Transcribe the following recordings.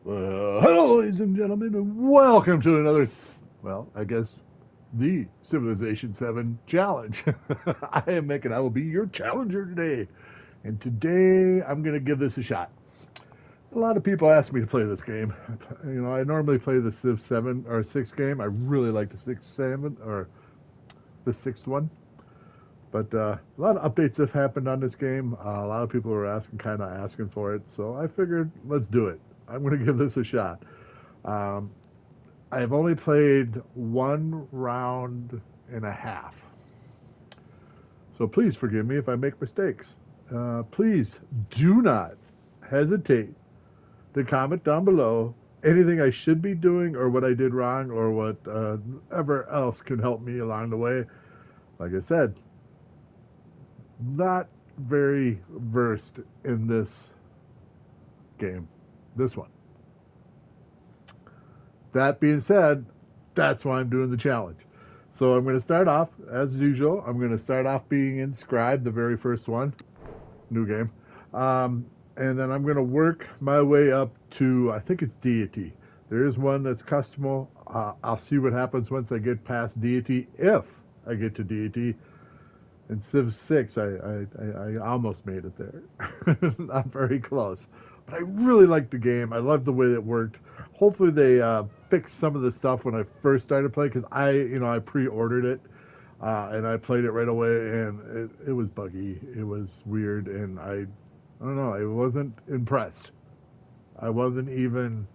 Hello, ladies and gentlemen, and welcome to another, well, I guess, the Civilization 7 challenge. I will be your challenger today. And today, I'm going to give this a shot. A lot of people ask me to play this game. I normally play the Civ 7 or 6 game. I really like the 6 7 or the 6th one. But a lot of updates have happened on this game. A lot of people are kind of asking for it. So I figured, let's do it. I'm going to give this a shot. Um, I've only played one round and a half. So please forgive me if I make mistakes. Please do not hesitate to comment down below anything I should be doing or what I did wrong or whatever else can help me along the way. Like I said, not very versed in this game, this one. That being said, that's why I'm doing the challenge. So I'm going to start off, as usual, I'm going to start off being in Scribe, the very first one, new game. And then I'm going to work my way up to, I think it's Deity. There is one that's customable. I'll see what happens once I get past Deity, if I get to Deity. In Civ 6, I almost made it there. Not very close. But I really liked the game. I loved the way it worked. Hopefully they fixed some of the stuff when I first started playing, because I pre-ordered it and I played it right away, and it was buggy. It was weird, and I don't know. I wasn't impressed. I wasn't even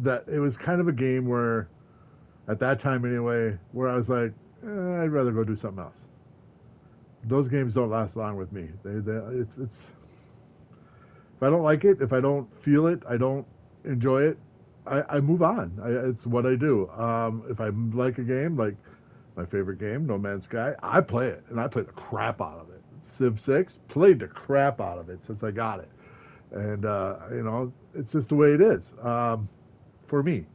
that. It was kind of a game where, at that time anyway, where I was like, I'd rather go do something else. Those games don't last long with me. It's if I don't like it, if I don't feel it, I don't enjoy it, I move on. It's what I do. If I like a game, like my favorite game, No Man's Sky, I play it, and I play the crap out of it. Civ 6, played the crap out of it since I got it. And, it's just the way it is for me.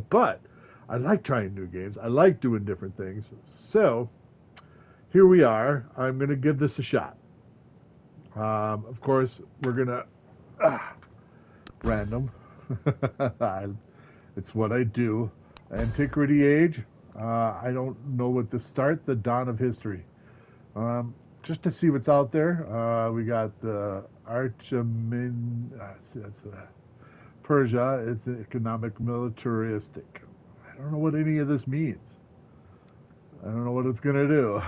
But I like trying new games. I like doing different things. So here we are. I'm going to give this a shot. Of course, we're going to random. It's what I do. Antiquity age. I don't know what to start. The dawn of history. Just to see what's out there. We got the Archamin. That's Persia. It's economic militaristic. I don't know what any of this means. I don't know what it's going to do.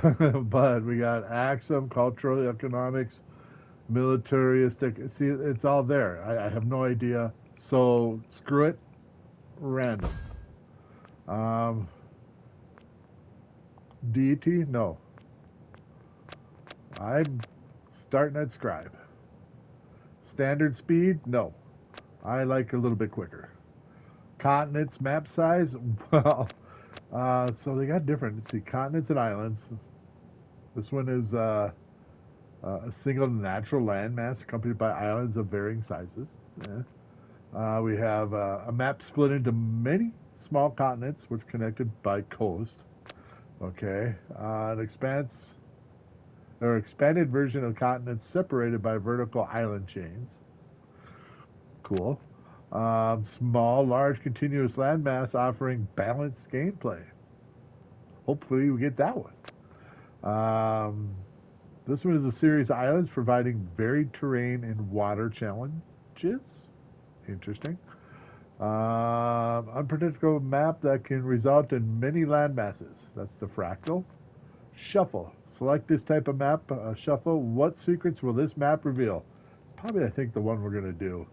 But we got Axum, cultural economics, militaristic. See, it's all there. I have no idea. So screw it. Random. Um, Deity? No. I'm starting at Scribe. Standard speed? No. I like a little bit quicker. Continents, map size? Well, so they got different. Let's see, continents and islands. This one is a single natural landmass accompanied by islands of varying sizes. Yeah. We have a map split into many small continents, which connected by coast. Okay, an expanded version of continents separated by vertical island chains. Cool. Small, large, continuous landmass offering balanced gameplay. Hopefully, we get that one. This one is a series of islands providing varied terrain and water challenges. Interesting. Unpredictable map that can result in many land masses. That's the fractal. Shuffle. Select this type of map. Shuffle. What secrets will this map reveal? Probably, I think, the one we're going to do.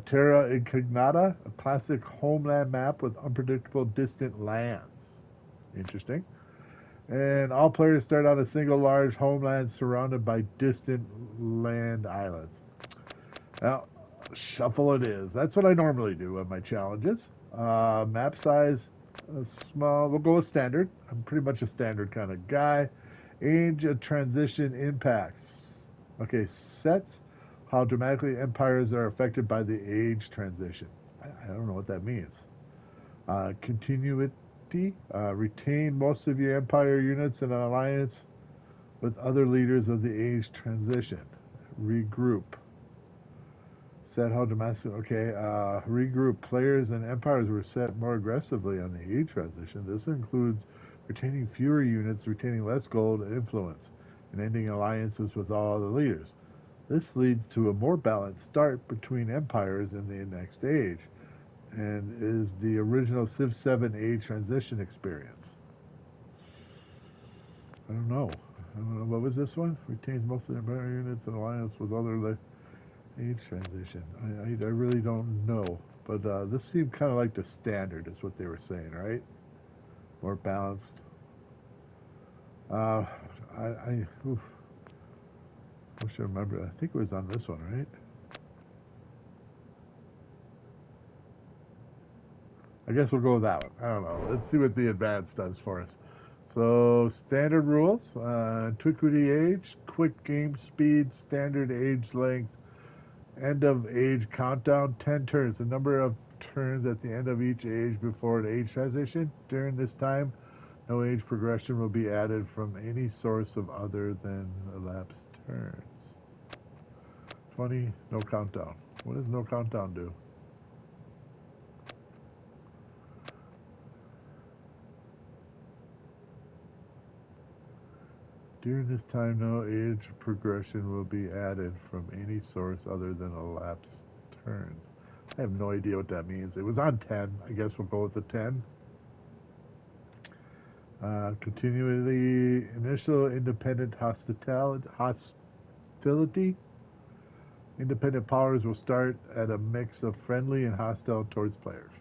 Terra Incognita, a classic homeland map with unpredictable distant lands. Interesting. And all players start on a single large homeland surrounded by distant land islands. Now, shuffle it is. That's what I normally do on my challenges. Map size, small. We'll go with standard. I'm pretty much a standard kind of guy. Age of transition impacts. Okay, sets. How dramatically empires are affected by the age transition. I don't know what that means. Continuity. Retain most of your empire units in an alliance with other leaders of the age transition. Regroup. Set how domestic. Okay, regroup. Players and empires were set more aggressively on the age transition. This includes retaining fewer units, retaining less gold and influence, and ending alliances with all other leaders. This leads to a more balanced start between empires in the next age, and is the original Civ 7 age transition experience. I don't know. What was this one? Retains most of the empire units and alliance with other age transition. I really don't know, but this seemed kind of like the standard, is what they were saying, right? More balanced. I wish I remember. I think it was on this one, right? I guess we'll go with that one. I don't know. Let's see what the advanced does for us. So, standard rules: antiquity age, quick game speed, standard age length, end of age countdown, 10 turns. The number of turns at the end of each age before an age transition. During this time, no age progression will be added from any source of other than elapsed turns. 20, no countdown. What does no countdown do? During this time, no age progression will be added from any source other than elapsed turns. I have no idea what that means. It was on 10. I guess we'll go with the 10. Continually, initial independent hostility. Independent powers will start at a mix of friendly and hostile towards players.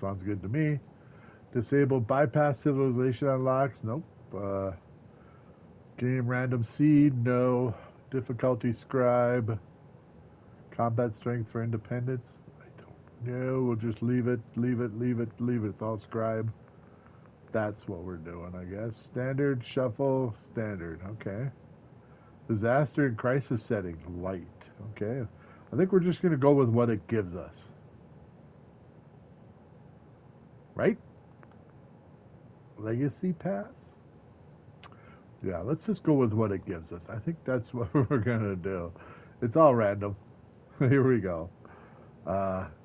Sounds good to me. Disable bypass civilization unlocks. Nope. Game random seed. No. Difficulty scribe. Combat strength for independence. I don't know. We'll just leave it. It's all scribe. That's what we're doing, I guess. Standard, shuffle, standard. Okay. Disaster and crisis setting. Light. Okay. I think we're just going to go with what it gives us. Right? Legacy pass? Yeah, let's just go with what it gives us. I think that's what we're going to do. It's all random. Here we go.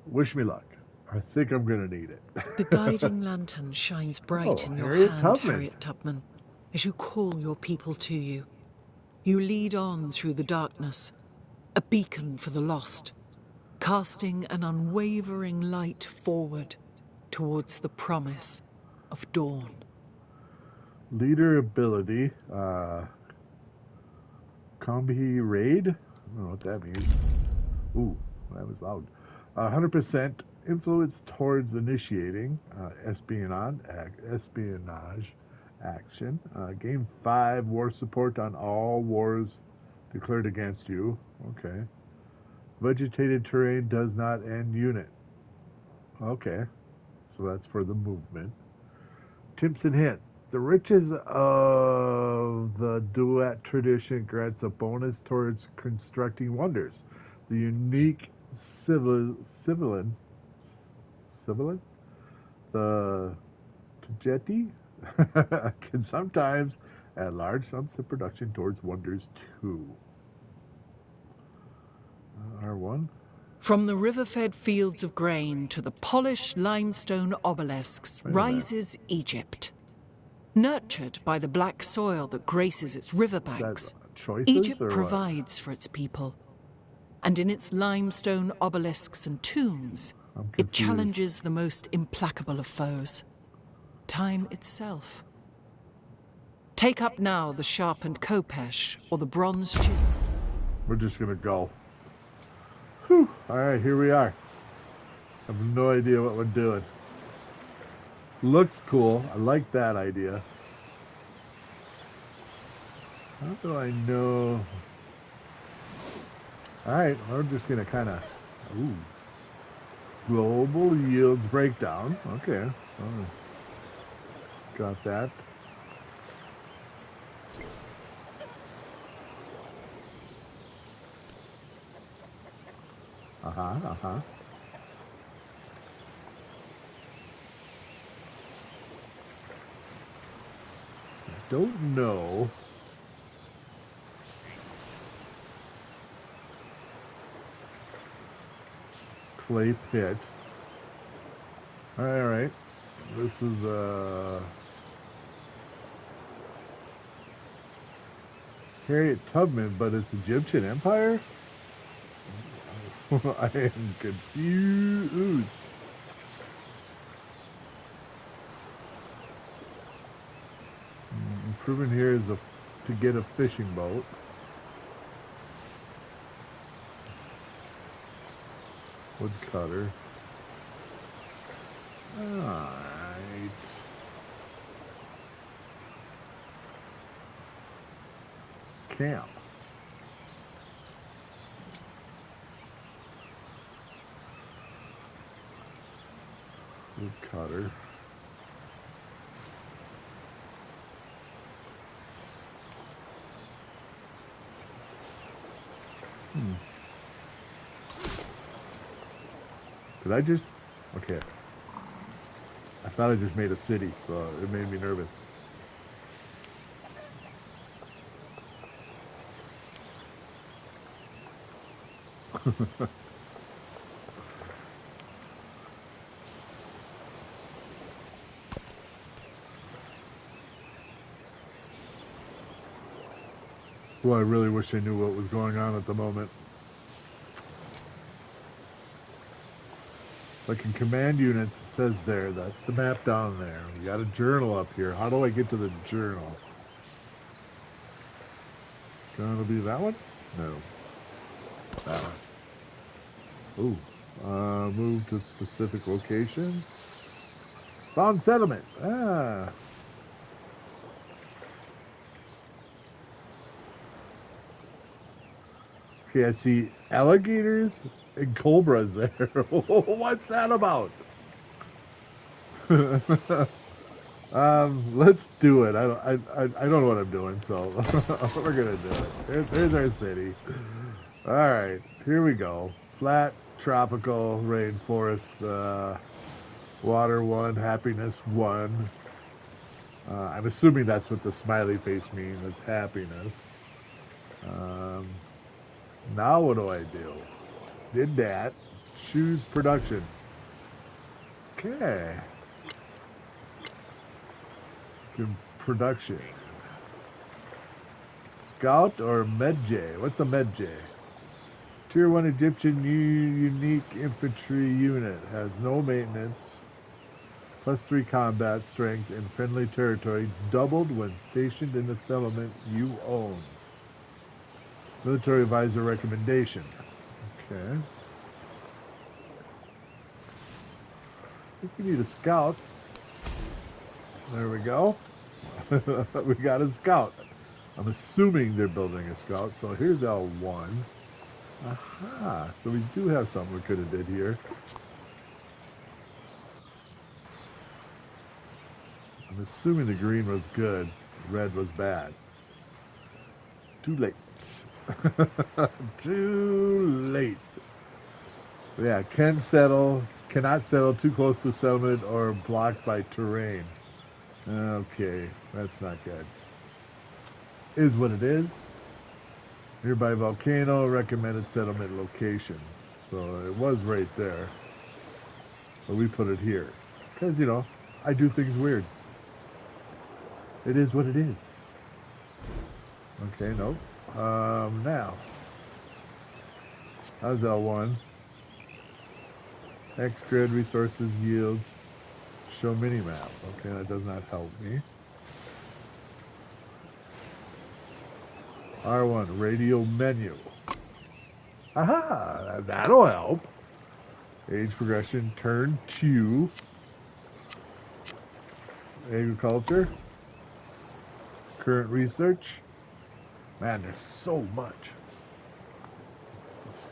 Wish me luck. I think I'm going to need it. The guiding lantern shines bright in your hand, Harriet Tubman, as you call your people to you. You lead on through the darkness, a beacon for the lost, casting an unwavering light forward towards the promise of dawn. Leader ability, Combi Raid? I don't know what that means. Ooh, that was loud. 100% influence towards initiating espionage action. Gain 5 war support on all wars declared against you. Okay. Vegetated terrain does not end unit. Okay. So that's for the movement. Tips and hint. The riches of the duet tradition grants a bonus towards constructing wonders. The unique Civilin, the Tujeti, can sometimes add large sums of production towards wonders too. R1. From the river-fed fields of grain to the polished limestone obelisks rises Egypt. Nurtured by the black soil that graces its riverbanks, Egypt provides for its people. And in its limestone obelisks and tombs, it challenges the most implacable of foes, time itself. Take up now the sharpened khopesh or the bronze shield. We're just going to go. Whew. All right, here we are. I have no idea what we're doing. Looks cool. I like that idea. How do I know? All right, we're just going to kind of... Ooh. Global yields breakdown. Okay. Got that. I don't know. Clay Pit. Alright. This is, Harriet Tubman, but it's Egyptian Empire? I am confused. Improvement here is to get a fishing boat. Woodcutter. Alright. Camp. Woodcutter. Did I just... Okay. I thought I just made a city, so it made me nervous. Well, I really wish I knew what was going on at the moment. Like in command units, it says there, that's the map down there. We got a journal up here. How do I get to the journal? Gonna be that one? No. That one. Ooh. Move to specific location. Found settlement. Ah. Okay, I see alligators and cobras there. What's that about? Let's do it. I don't know what I'm doing, so we're gonna do it. There's our city. All right, here we go. Flat, tropical, rainforest, water 1, happiness 1. I'm assuming that's what the smiley face means. It's happiness. Now what do I do? Did that. Choose production. Okay. Production. Scout or Medjay? What's a Medjay? Tier 1 Egyptian unique infantry unit. Has no maintenance. +3 combat strength in friendly territory. Doubled when stationed in the settlement you own. Military advisor recommendation. Okay. I think we need a scout. There we go. We got a scout. I'm assuming they're building a scout. So here's L1. Aha. So we do have something we could have did here. I'm assuming the green was good. Red was bad. Too late. Too late. Yeah, cannot settle too close to settlement or blocked by terrain. Okay, that's not good. Is what it is. Nearby volcano, recommended settlement location. So it was right there. But we put it here. Because, you know, I do things weird. It is what it is. Okay, nope. Now, how's L1? X grid resources yields show minimap. Okay, that does not help me. R1 radio menu. Aha, that'll help. Age progression, turn 2. Agriculture. Current research. Man, there's so much.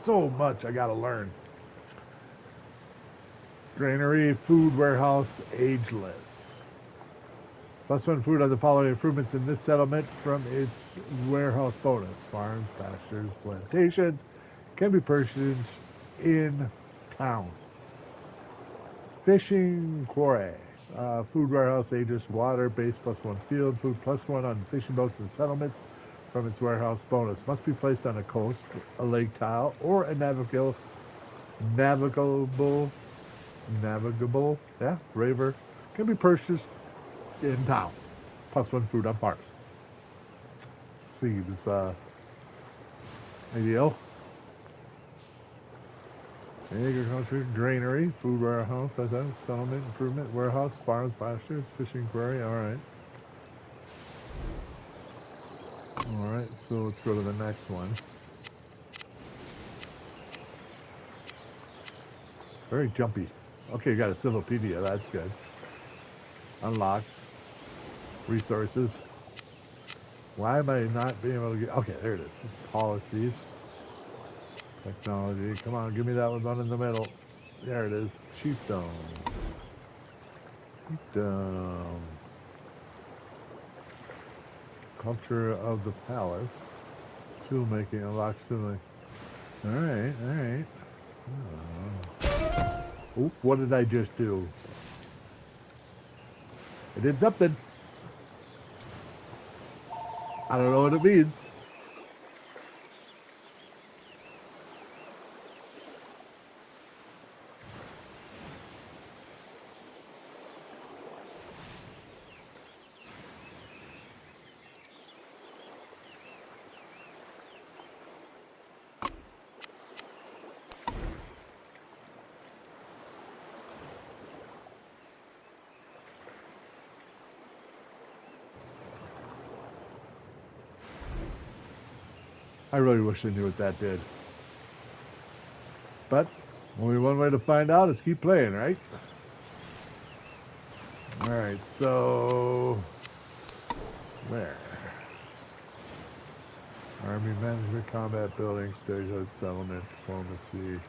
So much I gotta learn. Granary, food warehouse, ageless. +1 food on the following improvements in this settlement from its warehouse bonus. Farms, pastures, plantations can be purchased in towns. Fishing quarry. Food warehouse, ageless, water, base +1 field, food +1 on fishing boats and settlements from its warehouse bonus. Must be placed on a coast, a lake tile, or a navigable, yeah, river can be purchased in town. +1 food on parks. Seems ideal. Agriculture, granary, food warehouse, settlement, improvement, warehouse, farms, pastures, fishing quarry. All right. All right, so let's go to the next one. Very jumpy. Okay, you got a Civilopedia. That's good. Unlocks. Resources. Why am I not being able to get... Okay, there it is. Policies. Technology. Come on, give me that one in the middle. There it is. Chiefdom. Chiefdom. Culture of the palace. Tool making unlocks tool. Alright, alright. Oop, what did I just do? I did something. I don't know what it means. I really wish I knew what that did. But only one way to find out is keep playing, right? Alright, so... Where? Army management, combat building, stagehood, settlement, diplomacy.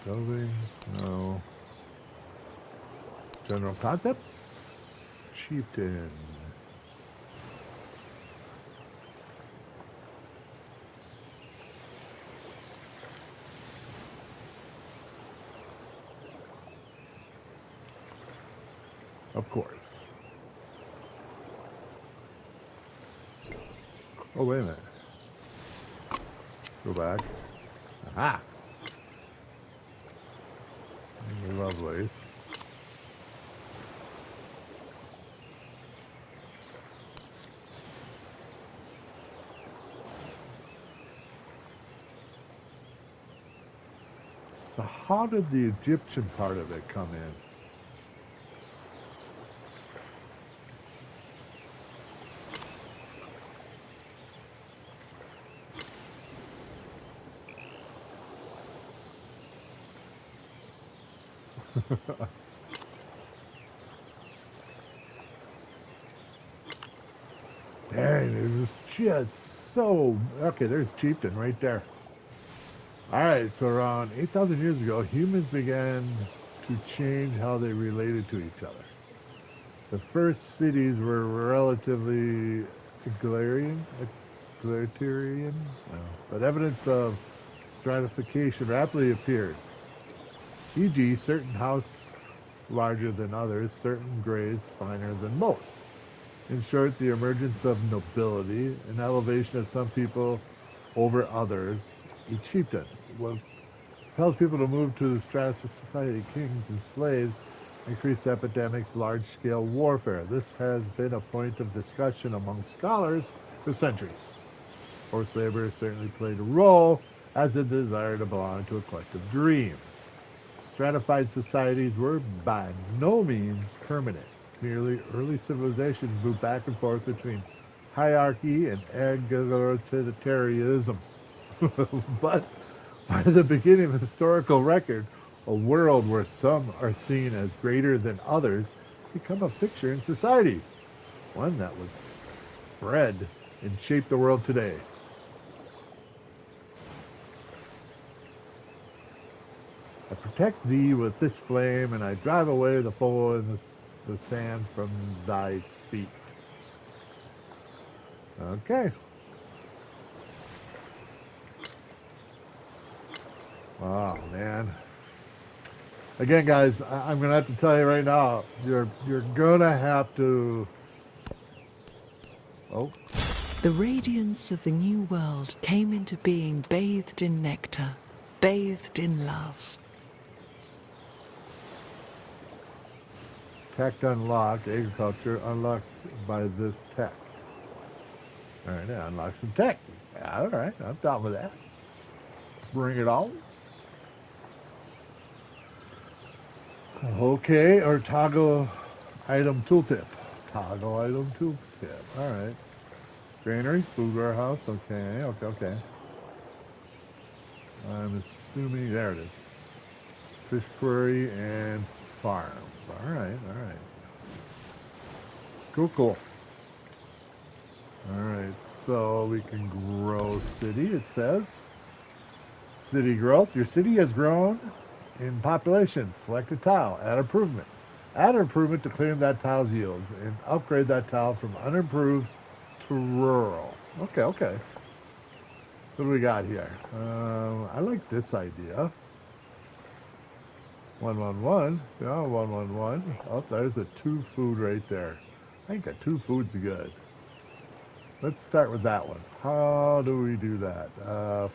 Building, no. General concepts? Chieftain. Of course. Oh, wait a minute. Go back. Aha! Lovely. So how did the Egyptian part of it come in? Dang, it was just so... Okay, there's Chieftain right there. Alright, so around 8,000 years ago, humans began to change how they related to each other. The first cities were relatively egalitarian, no. But evidence of stratification rapidly appeared. E.g., certain houses larger than others, certain graves finer than most. In short, the emergence of nobility, an elevation of some people over others, a chieftain, compels people to move to the stratosphere society, kings and slaves, increased epidemics, large-scale warfare. This has been a point of discussion among scholars for centuries. Forced labor certainly played a role, as a desire to belong to a collective dream. Stratified societies were by no means permanent. Merely early civilizations moved back and forth between hierarchy and egalitarianism. But by the beginning of the historical record, a world where some are seen as greater than others become a picture in society, one that would spread and shape the world today. I protect thee with this flame, and I drive away the foe and the sand from thy feet. Okay. Oh man. Again, guys, I'm gonna have to tell you right now, you're gonna have to. Oh, The radiance of the new world came into being bathed in nectar, bathed in love. tech unlocked. Agriculture unlocked by this tech. All right, yeah, unlock some tech. Yeah, all right, I'm down with that. Bring it on. Okay, or toggle item tooltip. Toggle item tooltip. All right. Granary, food warehouse. Okay, okay. I'm assuming there it is. Fish quarry and farms. All right. Cool. All right, so we can grow city, it says. City growth. Your city has grown in population. Select a tile. Add improvement. Add an improvement to claim that tile's yields and upgrade that tile from unimproved to rural. Okay. What do we got here? I like this idea. 111. Yeah, 111. Oh, there's a 2 food right there. I think a 2 food's good. Let's start with that one. How do we do that?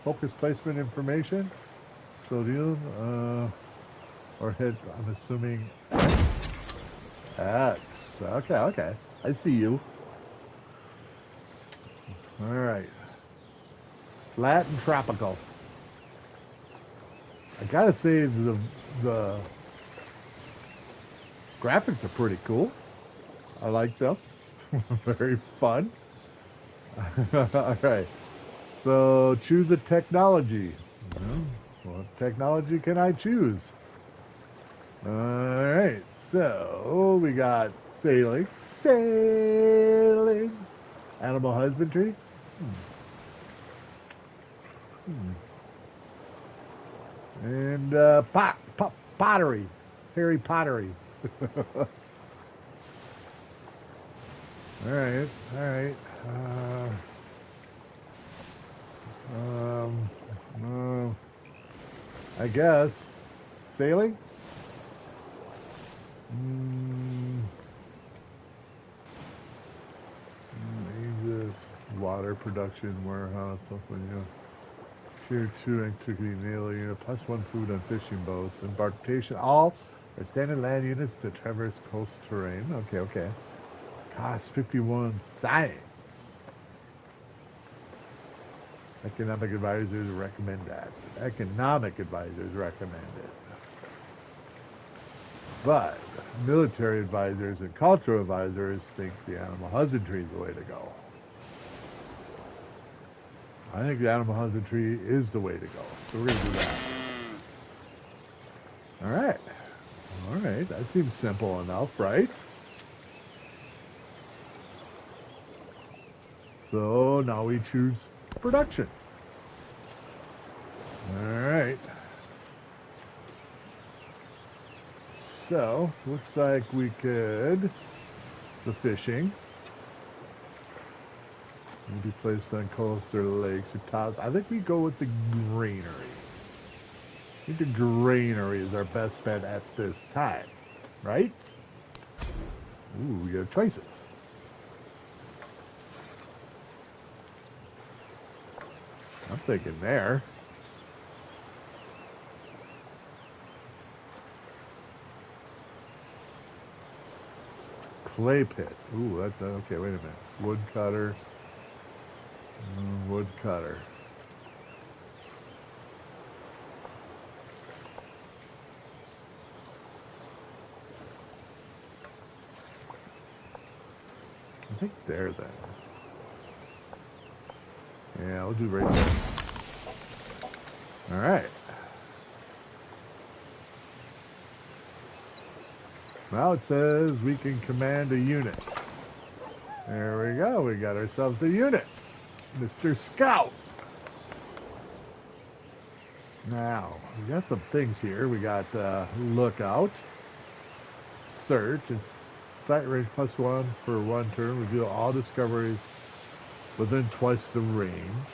Focus placement information. So deal, or hit, I'm assuming X. Okay. I see you. All right. Flat and tropical. I gotta say the graphics are pretty cool. I like them. Very fun. All right. So choose a technology. What technology can I choose? All right. So we got sailing, animal husbandry. And pottery, fairy pottery. All right. I guess sailing. Jesus, water production warehouse. Tier 2 activity nail unit +1 food on fishing boats. Embarkation. All are standard land units to traverse coast terrain. Okay. Cost 51 science. Economic advisors recommend that. Economic advisors recommend it. But military advisors and cultural advisors think the animal husbandry is the way to go. I think the animal husbandry is the way to go. So we're going to do that. All right. That seems simple enough, right? So now we choose production. All right. So looks like we could the fishing will be placed on coast or lakes or tops. I think we go with the granary. I think the granary is our best bet at this time, right? Ooh, we got choices. I'm thinking there. Clay pit. Ooh, that's okay. Wait a minute. Woodcutter. Woodcutter. I think there then. Yeah, we'll do right there. All right. Now it says we can command a unit. There we go. We got ourselves a unit. Mr. Scout. Now, we got some things here. We got lookout, search, and sight range +1 for 1 turn. Reveal all discoveries within twice the range.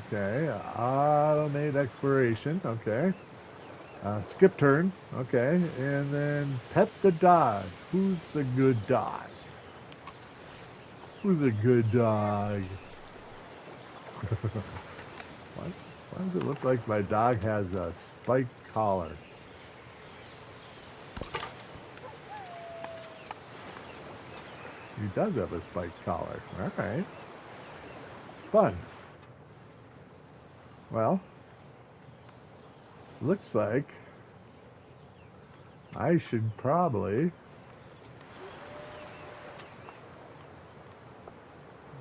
Okay, automate exploration. Okay. Skip turn. Okay. And then pet the dog. Who's the good dog? Who's a good dog? Why does it look like my dog has a spiked collar? He does have a spiked collar. All right. Fun. Well, looks like I should probably...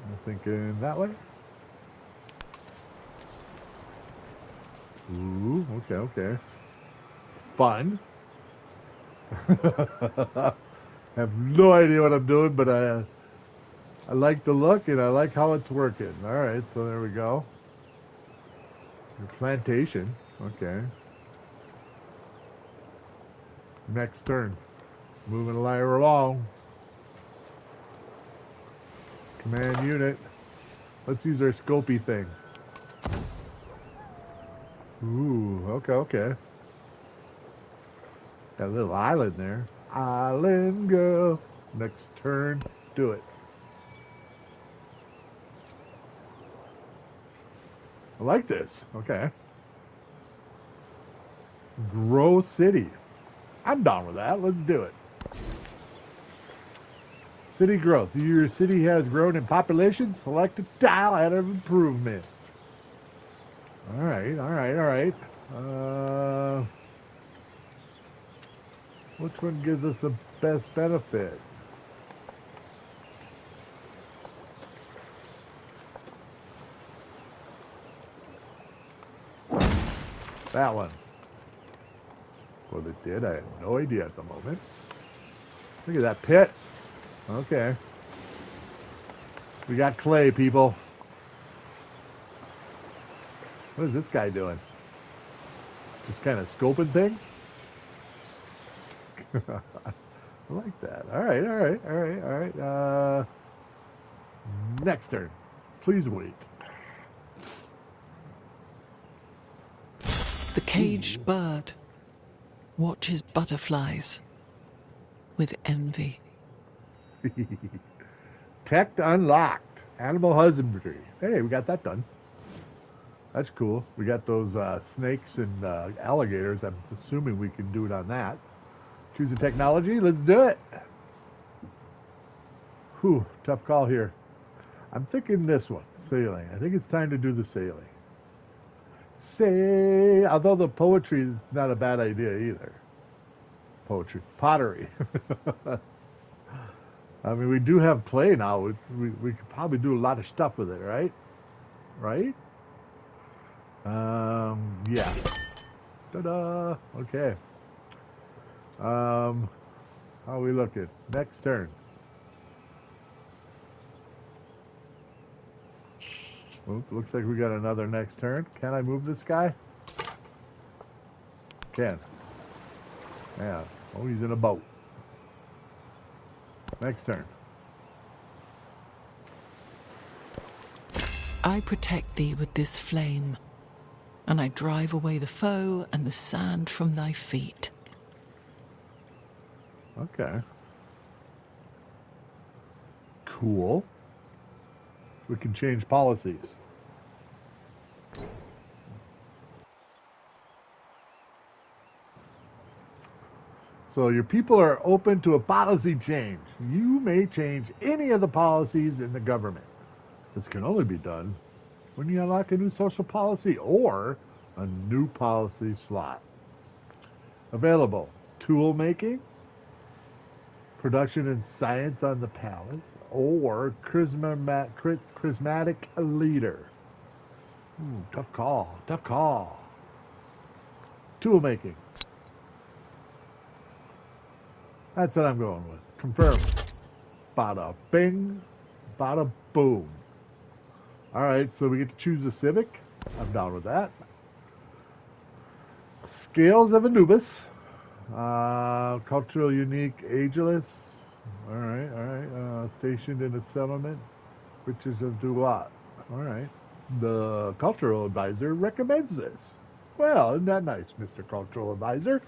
I'm thinking that way. Ooh, okay. Fun. Have no idea what I'm doing, but I like the look and I like how it's working. All right, so there we go. Your plantation. Okay. Next turn. Moving along. Command unit. Let's use our scopy thing. Ooh, okay. Got a little island there. Island girl. Next turn. Do it. I like this. Okay. Grow city. I'm down with that. Let's do it. City growth. Your city has grown in population. Select a tile out of improvement. All right. Which one gives us the best benefit? That one. What it did, I have no idea at the moment. Look at that pit. Okay. We got clay, people. What is this guy doing? Just kind of scoping things? I like that. All right. Next turn. Please wait. The caged bird watches butterflies with envy. Tech unlocked. Animal husbandry. Hey, we got that done. That's cool. We got those snakes and alligators. I'm assuming we can do it on that. Choose a technology. Let's do it. Whew, tough call here. I'm thinking this one, sailing. I think it's time to do the sailing. Although the poetry is not a bad idea either. Pottery. I mean, we do have clay now. We could probably do a lot of stuff with it, right? Right? Yeah. Ta-da! Okay. How are we looking? Next turn. Oop, looks like we got another next turn. Can I move this guy? Can. Yeah. Oh, he's in a boat. Next turn. I protect thee with this flame, and I drive away the foe and the sand from thy feet. Okay. Cool. We can change policies. So your people are open to a policy change. You may change any of the policies in the government. This can only be done when you unlock a new social policy or a new policy slot. Available: tool making, production and science on the palace, or charismatic leader. Ooh, tough call. Tool making. That's what I'm going with. Confirm. Bada bing, bada boom. All right, so we get to choose a civic. I'm down with that. Scales of Anubis. Cultural unique, ageless. All right. Stationed in a settlement. Riches of Duat. All right. The cultural advisor recommends this. Well, isn't that nice, Mr. Cultural Advisor?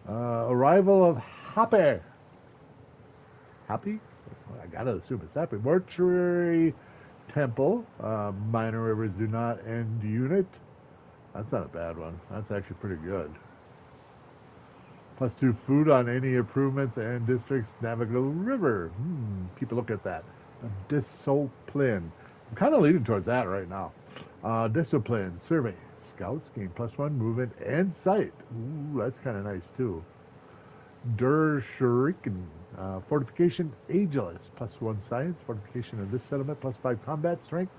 Arrival of Happy. Happy? I gotta assume it's happy. Mortuary Temple. Minor rivers do not end unit. That's not a bad one. That's actually pretty good. +2 food on any improvements and districts navigable river. Keep a look at that. Discipline. I'm kind of leaning towards that right now. Discipline. Survey. Scouts gain +1 movement and sight. Ooh, that's kind of nice too. Shuriken. Fortification Ageless. +1 science. Fortification in this settlement. +5 combat strength.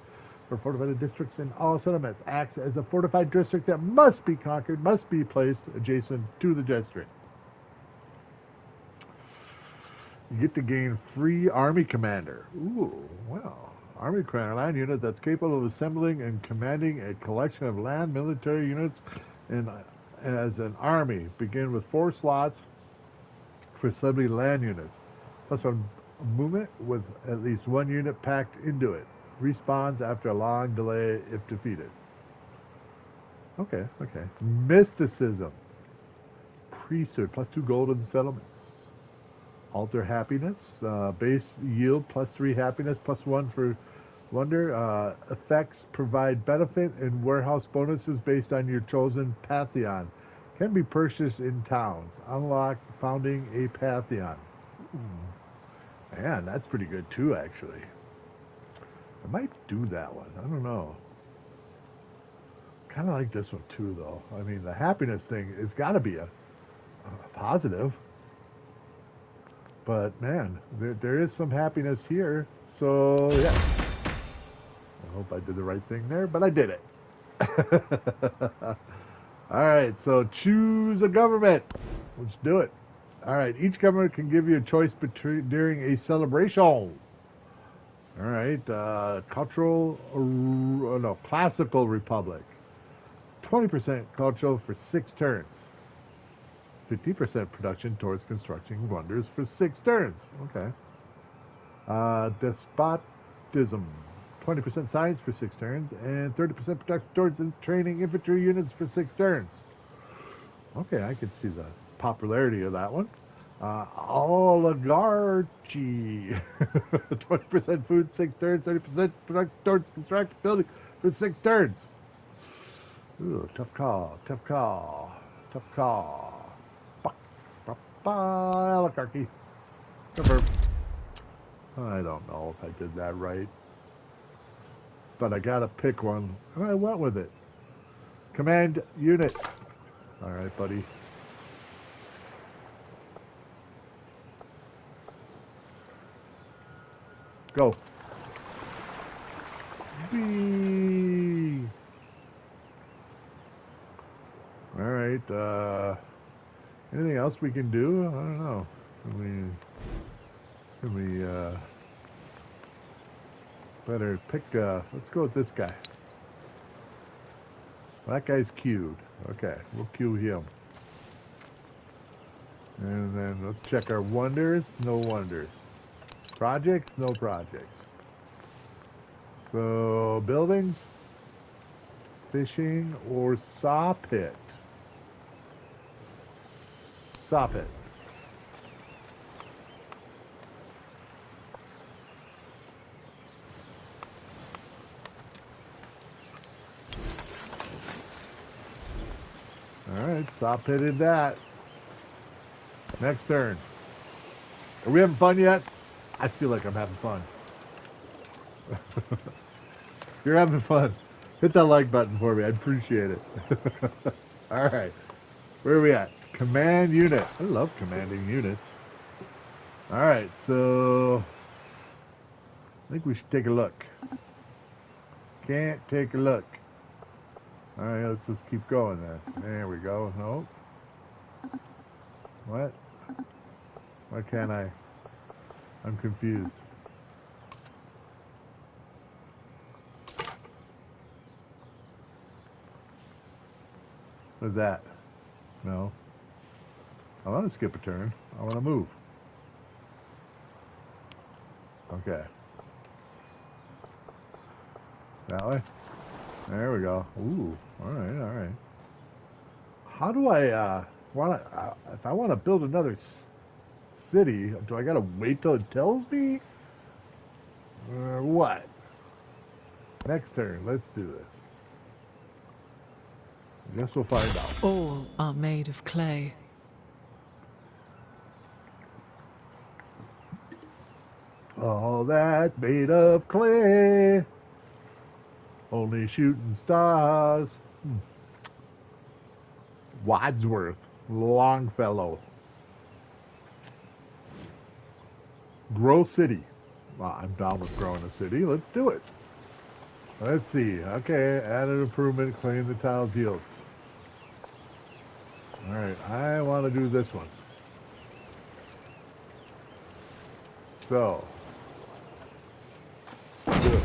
For fortified districts in all settlements. Acts as a fortified district that must be conquered, must be placed adjacent to the district. You get to gain free Army Commander. Ooh, well. Army Commander, land unit that's capable of assembling and commanding a collection of land military units and as an army. Begin with 4 slots for assembly land units. +1 movement with at least 1 unit packed into it. Respawns after a long delay if defeated. Okay. Mysticism. Priesthood, +2 gold in the settlements. Alter happiness. Base yield, +3 happiness, +1 for wonder. Effects provide benefit and warehouse bonuses based on your chosen pantheon. Can be purchased in towns. Unlock founding a pantheon. Man, that's pretty good too, actually. I might do that one. I don't know. Kind of like this one too, though. I mean, the happiness thing has got to be a positive. But man, there is some happiness here. So yeah, I hope I did the right thing there, but I did it. All right, so choose a government. Let's do it. All right, each government can give you a choice during a celebration. All right, classical republic. 20% cultural for 6 turns. 50% production towards constructing wonders for 6 turns. Okay. Despotism. 20% science for 6 turns, and 30% production towards training infantry units for 6 turns. Okay, I can see the popularity of that one. Oligarchy. 20% food, 6 turns, 30% production towards construction building for 6 turns. Ooh, tough call. Oligarchy. Confirm. I don't know if I did that right. But I gotta pick one. I went with it. Command unit. Alright, buddy. Go. Whee! Alright, anything else we can do? I don't know. Can we better pick, let's go with this guy. That guy's queued. Okay, we'll queue him. And then let's check our wonders. No wonders. Projects? No projects. So, buildings, fishing, or saw pit? Saw pit. Alright, saw pitted that. Next turn. Are we having fun yet? I feel like I'm having fun. You're having fun. Hit that like button for me. I'd appreciate it. Alright. Where are we at? Command unit. I love commanding units. Alright, so I think we should take a look. Can't take a look. Alright, let's just keep going then. There we go. Nope. What? Why can't I? I'm confused. What's that? No. I want to skip a turn. I want to move. Okay. That way? There we go. Ooh. Alright, alright. How do I if I want to build another city, do I gotta wait till it tells me? Or what? Next turn, let's do this. I guess we'll find out. All are made of clay. All that's made of clay. Only shooting stars. Wadsworth, Longfellow. Grow city. Well, I'm down with growing a city. Let's do it. Let's see. Okay, added improvement, claim the tile yields. Alright, I want to do this one. So. Good.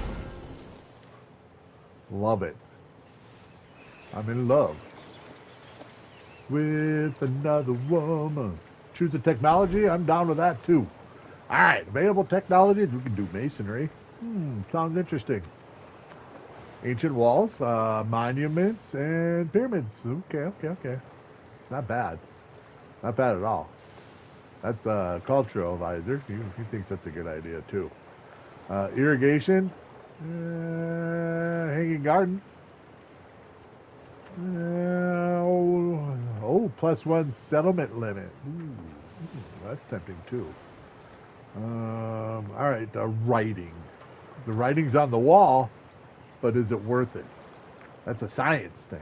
Love it. I'm in love with another woman. Choose a technology. I'm down with that too. Alright, available technologies. We can do masonry. Sounds interesting. Ancient walls, monuments, and pyramids. Okay. It's not bad. Not bad at all. That's a cultural advisor. He thinks that's a good idea too. Irrigation. Hanging gardens. +1 settlement limit. That's tempting too. Alright, writing. The writing's on the wall, but is it worth it? That's a science thing.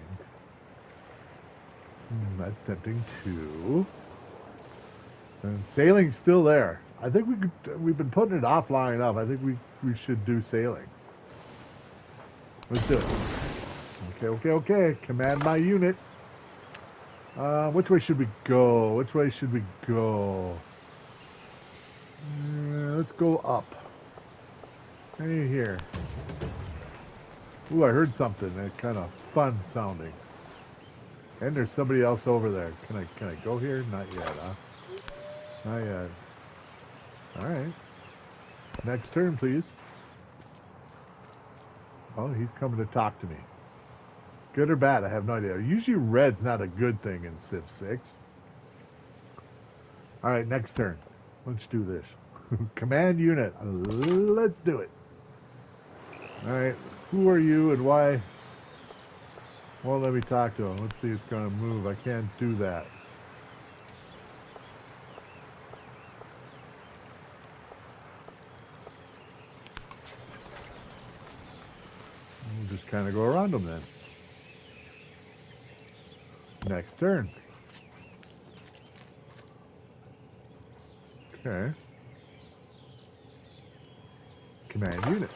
That's tempting too. And sailing's still there. I think we've been putting it off long enough. I think we should do sailing. Let's do it. Okay. Command my unit. Which way should we go? Let's go up. Hey, here. Ooh, I heard something. That's kind of fun sounding. And there's somebody else over there. Can I go here? Not yet, huh? Not yet. Alright. Next turn, please. Oh, he's coming to talk to me. Good or bad? I have no idea. Usually red's not a good thing in Civ 6. Alright, next turn. Let's do this. Command unit. Let's do it. Alright. Who are you and why? Well, let me talk to him. Let's see if it's going to move. I can't do that. We'll just kind of go around him then. Next turn. Okay. Command unit.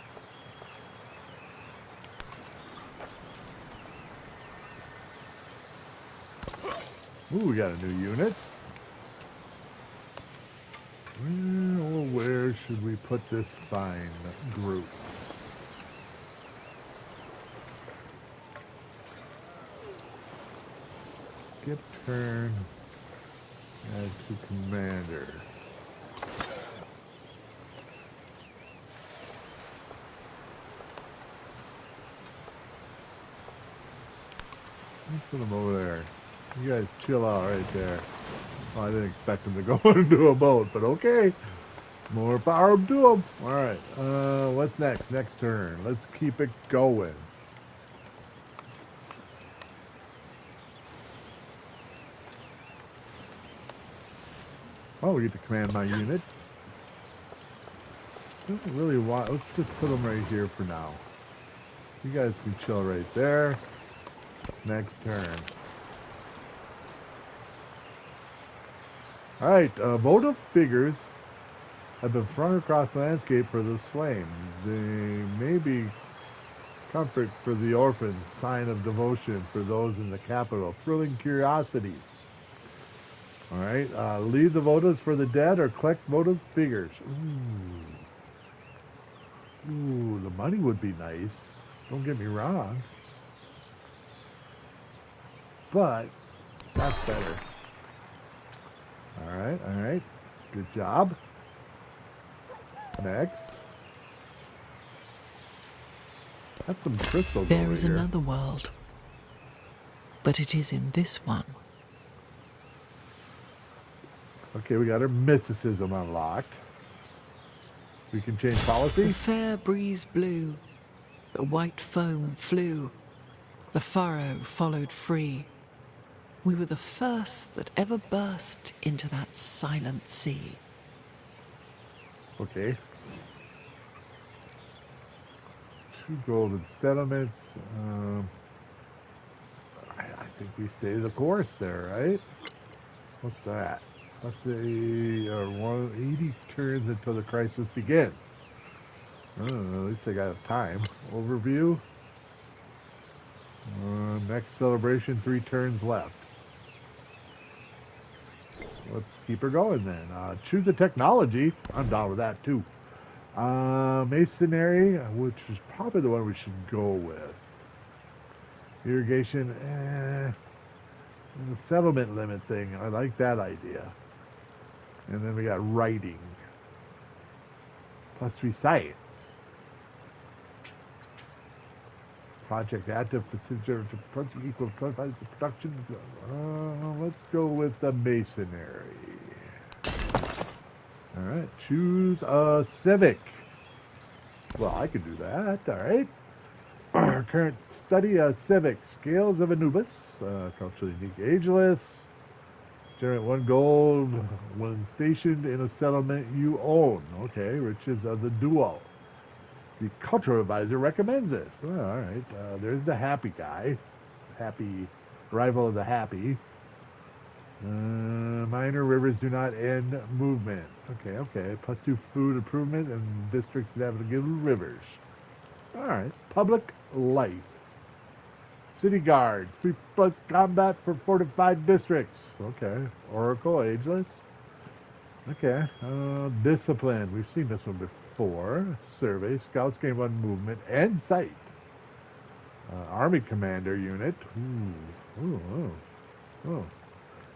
Ooh, we got a new unit. Where should we put this fine group? Skip turn. Add to commander. Let's put them over there. You guys chill out right there. Well, I didn't expect them to go into a boat, but okay. More power to them. Alright, what's next? Next turn. Let's keep it going. Oh, we get to command my unit. Don't really want... Let's just put them right here for now. You guys can chill right there. Next turn. Alright, votive figures have been flung across the landscape for the slain. They may be comfort for the orphans, sign of devotion for those in the capital, thrilling curiosities. Alright, leave the votives for the dead or collect votive figures. Ooh, the money would be nice. Don't get me wrong. But that's better. Alright. Good job. Next. That's some crystals There over is here. another world. but it is in this one. Okay, we got our mysticism unlocked. We can change policy. The fair breeze blew, the white foam flew, the furrow followed free. We were the first that ever burst into that silent sea. Okay. 2 golden settlements. I think we stay the course there, right? What's that? Let's say 180 turns until the crisis begins. I don't know, at least I got time. Overview. Next celebration, 3 turns left. Let's keep her going then. Choose a technology. I'm down with that too. Masonry, which is probably the one we should go with. Irrigation, the settlement limit thing. I like that idea. And then we got writing. +3 science. Project active procedure to project equal to production. Let's go with the masonry. All right, choose a civic. Well, I can do that. All right. Current study civic scales of Anubis. Culturally unique, ageless. Generate 1 gold when stationed in a settlement you own. Okay, riches of the duo. The cultural advisor recommends this. Oh, all right. There's the happy guy. Happy rival of the happy. Minor rivers do not end movement. Okay. +2 food improvement and districts that have good rivers. All right. Public life. City guard. 3+ combat for fortified districts. Okay. Oracle, ageless. Okay. Discipline. We've seen this one before. Survey. Scouts gain 1 movement and sight. Army commander unit. Ooh.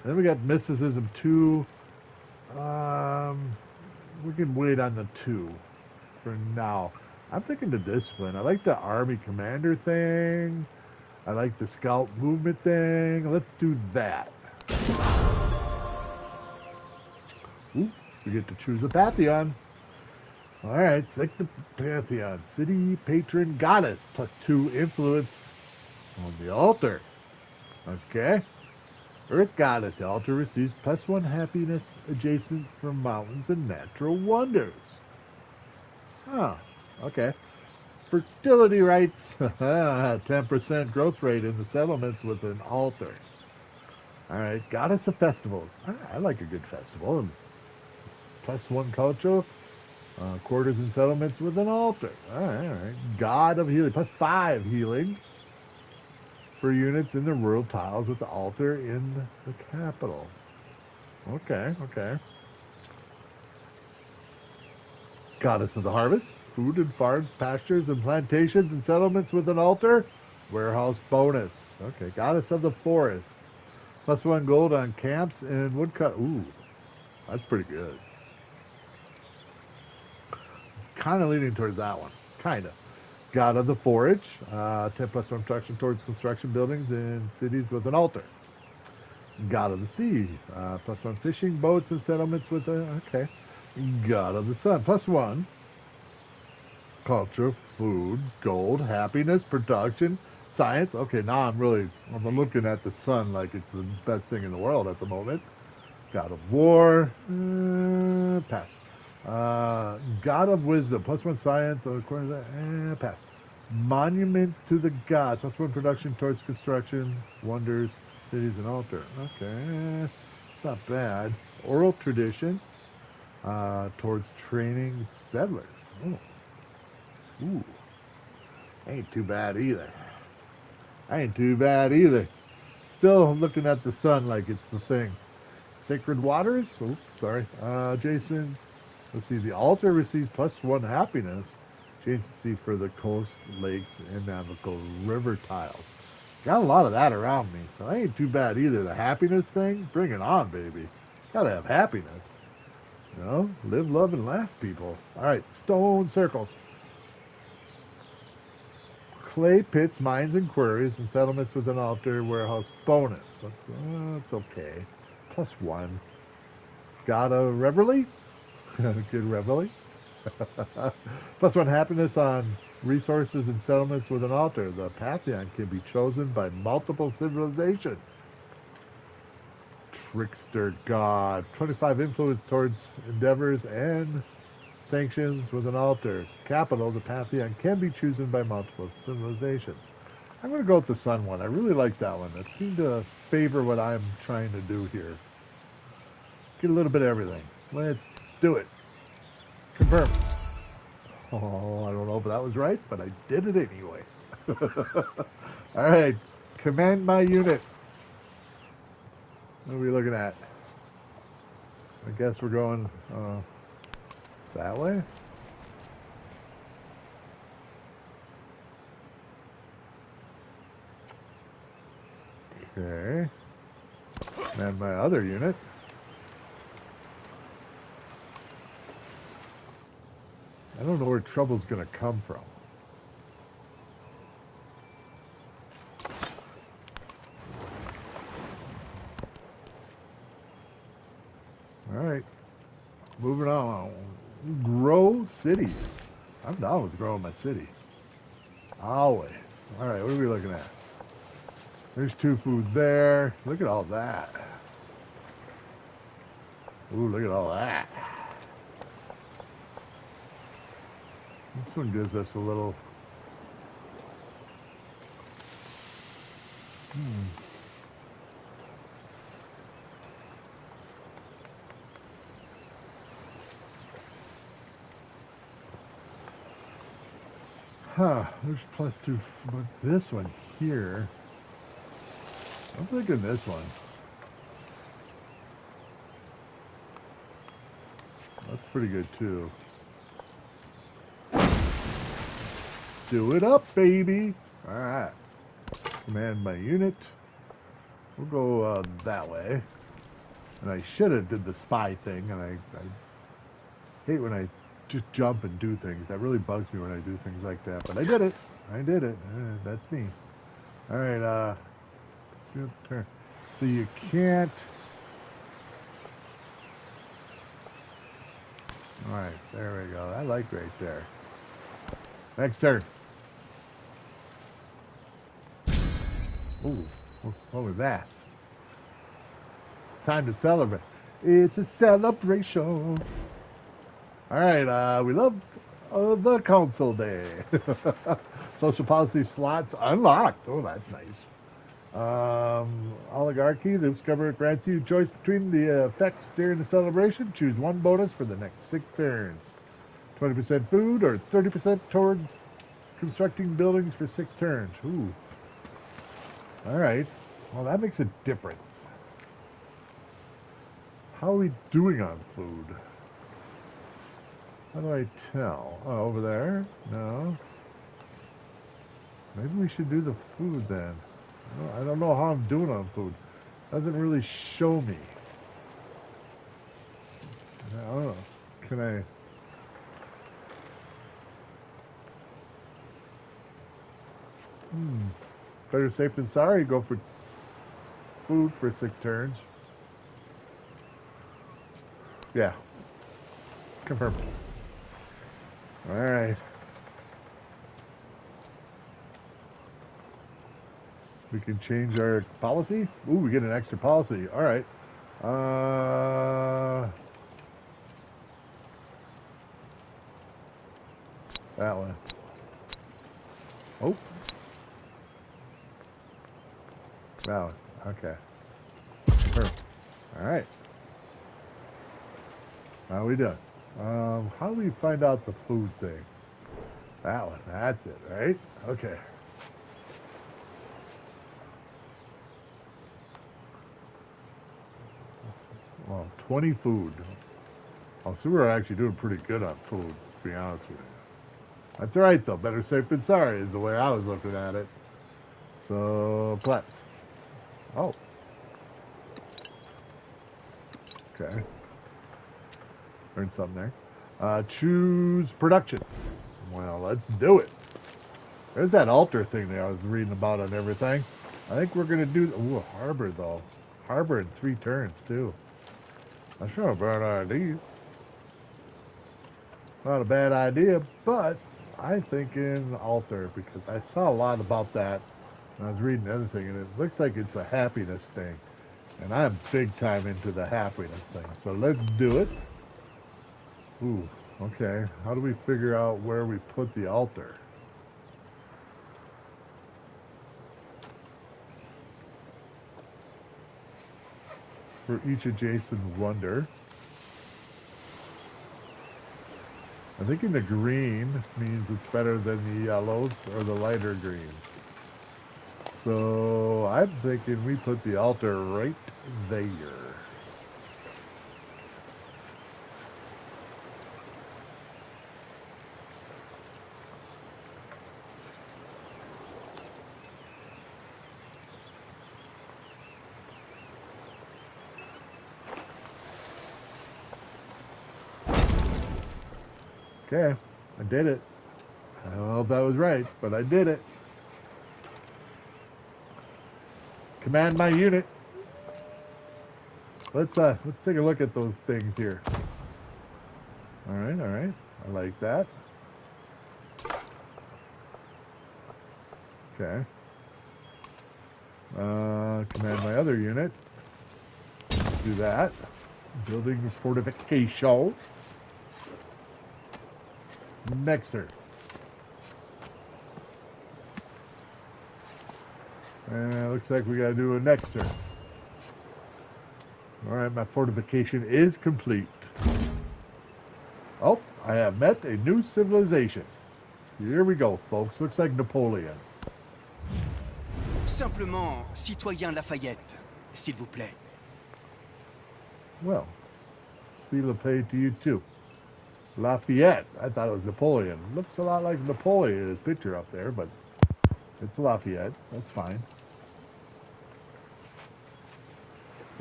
Then we got mysticism 2. We can wait on the 2 for now. I'm thinking the discipline. I like the army commander thing. I like the scout movement thing. Let's do that. Ooh, we get to choose a pantheon. All right, select the pantheon. City patron goddess +2 influence on the altar. Okay. Earth goddess. The altar receives +1 happiness adjacent from mountains and natural wonders. Oh, okay. Fertility rights. 10% growth rate in the settlements with an altar. All right. Goddess of festivals. I like a good festival. And +1 culture. Quarters and settlements with an altar. All right. God of healing. +5 healing for units in the rural tiles with the altar in the capital. Okay. Goddess of the harvest. Food and farms, pastures and plantations and settlements with an altar. Warehouse bonus. Okay. Goddess of the forest. +1 gold on camps and woodcut. Ooh, that's pretty good. Kind of leaning towards that one. Kind of. God of the forage. 10+1 protection towards construction buildings in cities with an altar. God of the sea. +1 fishing boats and settlements with a... Okay. God of the sun. +1. Culture, food, gold, happiness, production, science. Okay, now I'm looking at the sun like it's the best thing in the world at the moment. God of war. Pass. God of wisdom, +1 science, according to that, pass. Monument to the gods, +1 production towards construction, wonders, cities, and altar. Okay, it's not bad. Oral tradition, towards training settlers. Ooh, ain't too bad either. Still looking at the sun like it's the thing. Sacred waters, Jason. Let's see, the altar receives +1 happiness. Chance to see for the coast, lakes, and navigable river tiles. Got a lot of that around me, so that ain't too bad either. The happiness thing, bring it on, baby. Gotta have happiness. Live, love, and laugh, people. All right, stone circles. clay pits, mines, and quarries, and settlements with an altar warehouse bonus. That's okay. +1. Got a reveille? Good reveille. +1 happiness on resources and settlements with an altar. The Pantheon can be chosen by multiple civilizations. Trickster god. 25 influence towards endeavors and sanctions with an altar. Capital, the Pantheon can be chosen by multiple civilizations. I'm going to go with the sun one. I really like that one. It seemed to favor what I'm trying to do here. Get a little bit of everything. Let's do it. Confirm. Oh, I don't know if that was right, but I did it anyway. All right. Command my unit. What are we looking at? I guess we're going that way. Okay. And my other unit. I don't know where trouble's going to come from. All right. Moving on. Grow cities. I'm down with growing my city. Always. All right, what are we looking at? There's 2 food there. Look at all that. Ooh, look at all that. This one gives us a little... Huh, there's +2, but this one here... I'm thinking this one. That's pretty good too. Do it up, baby. All right. Command my unit. We'll go that way. And I should have did the spy thing, and I hate when I just jump and do things. That really bugs me when I do things like that. But I did it. I did it. That's me. All right. Let's do a turn. So you can't. All right. There we go. I like right there. Next turn. Ooh, what was that? Time to celebrate. It's a celebration. All right, we love the council day. Social policy slots unlocked. Oh, that's nice. Oligarchy. The discover grants you choice between the effects during the celebration. Choose one bonus for the next 6 turns. 20% food or 30% towards constructing buildings for 6 turns. Ooh. All right. Well, that makes a difference. How are we doing on food? How do I tell? Oh, over there? No. Maybe we should do the food then. I don't know how I'm doing on food. Doesn't really show me. I don't know. Can I... Better safe than sorry. Go for food for 6 turns. Yeah. Confirm. All right. We can change our policy. Ooh, we get an extra policy. All right. That one. Oh. That one. Okay. Perfect. All right. How we doing? How do we find out the food thing? That one. That's it, right? Okay. Well, 20 food. Oh, so we're actually doing pretty good on food, to be honest with you. That's all right, though. Better safe than sorry is the way I was looking at it. So, plebs. Oh. Okay. Learned something there. Choose production. Well, let's do it. There's that altar thing that I was reading about and everything. I think we're gonna do. Ooh, a harbor though. Harbor in 3 turns too. That's not a bad idea. Not a bad idea, but I'm thinking altar because I saw a lot about that when I was reading the other thing, and it looks like it's a happiness thing. And I'm big time into the happiness thing. So let's do it. Ooh, okay. How do we figure out where we put the altar? For each adjacent wonder. I think in the green means it's better than the yellows or the lighter green. So I'm thinking we put the altar right there. Okay, I did it. I don't know if that was right, but I did it. Command my unit. Let's take a look at those things here. All right, all right. I like that. Okay. Command my other unit. Do that. Building the fortification. Next turn. And looks like we gotta do a next turn. Alright, my fortification is complete. Oh, I have met a new civilization. Here we go, folks. Looks like Napoleon. Simplement, citoyen Lafayette, s'il vous plaît. Well, s'il vous plaît to you too. Lafayette. I thought it was Napoleon. Looks a lot like Napoleon, his picture up there, but it's Lafayette. That's fine.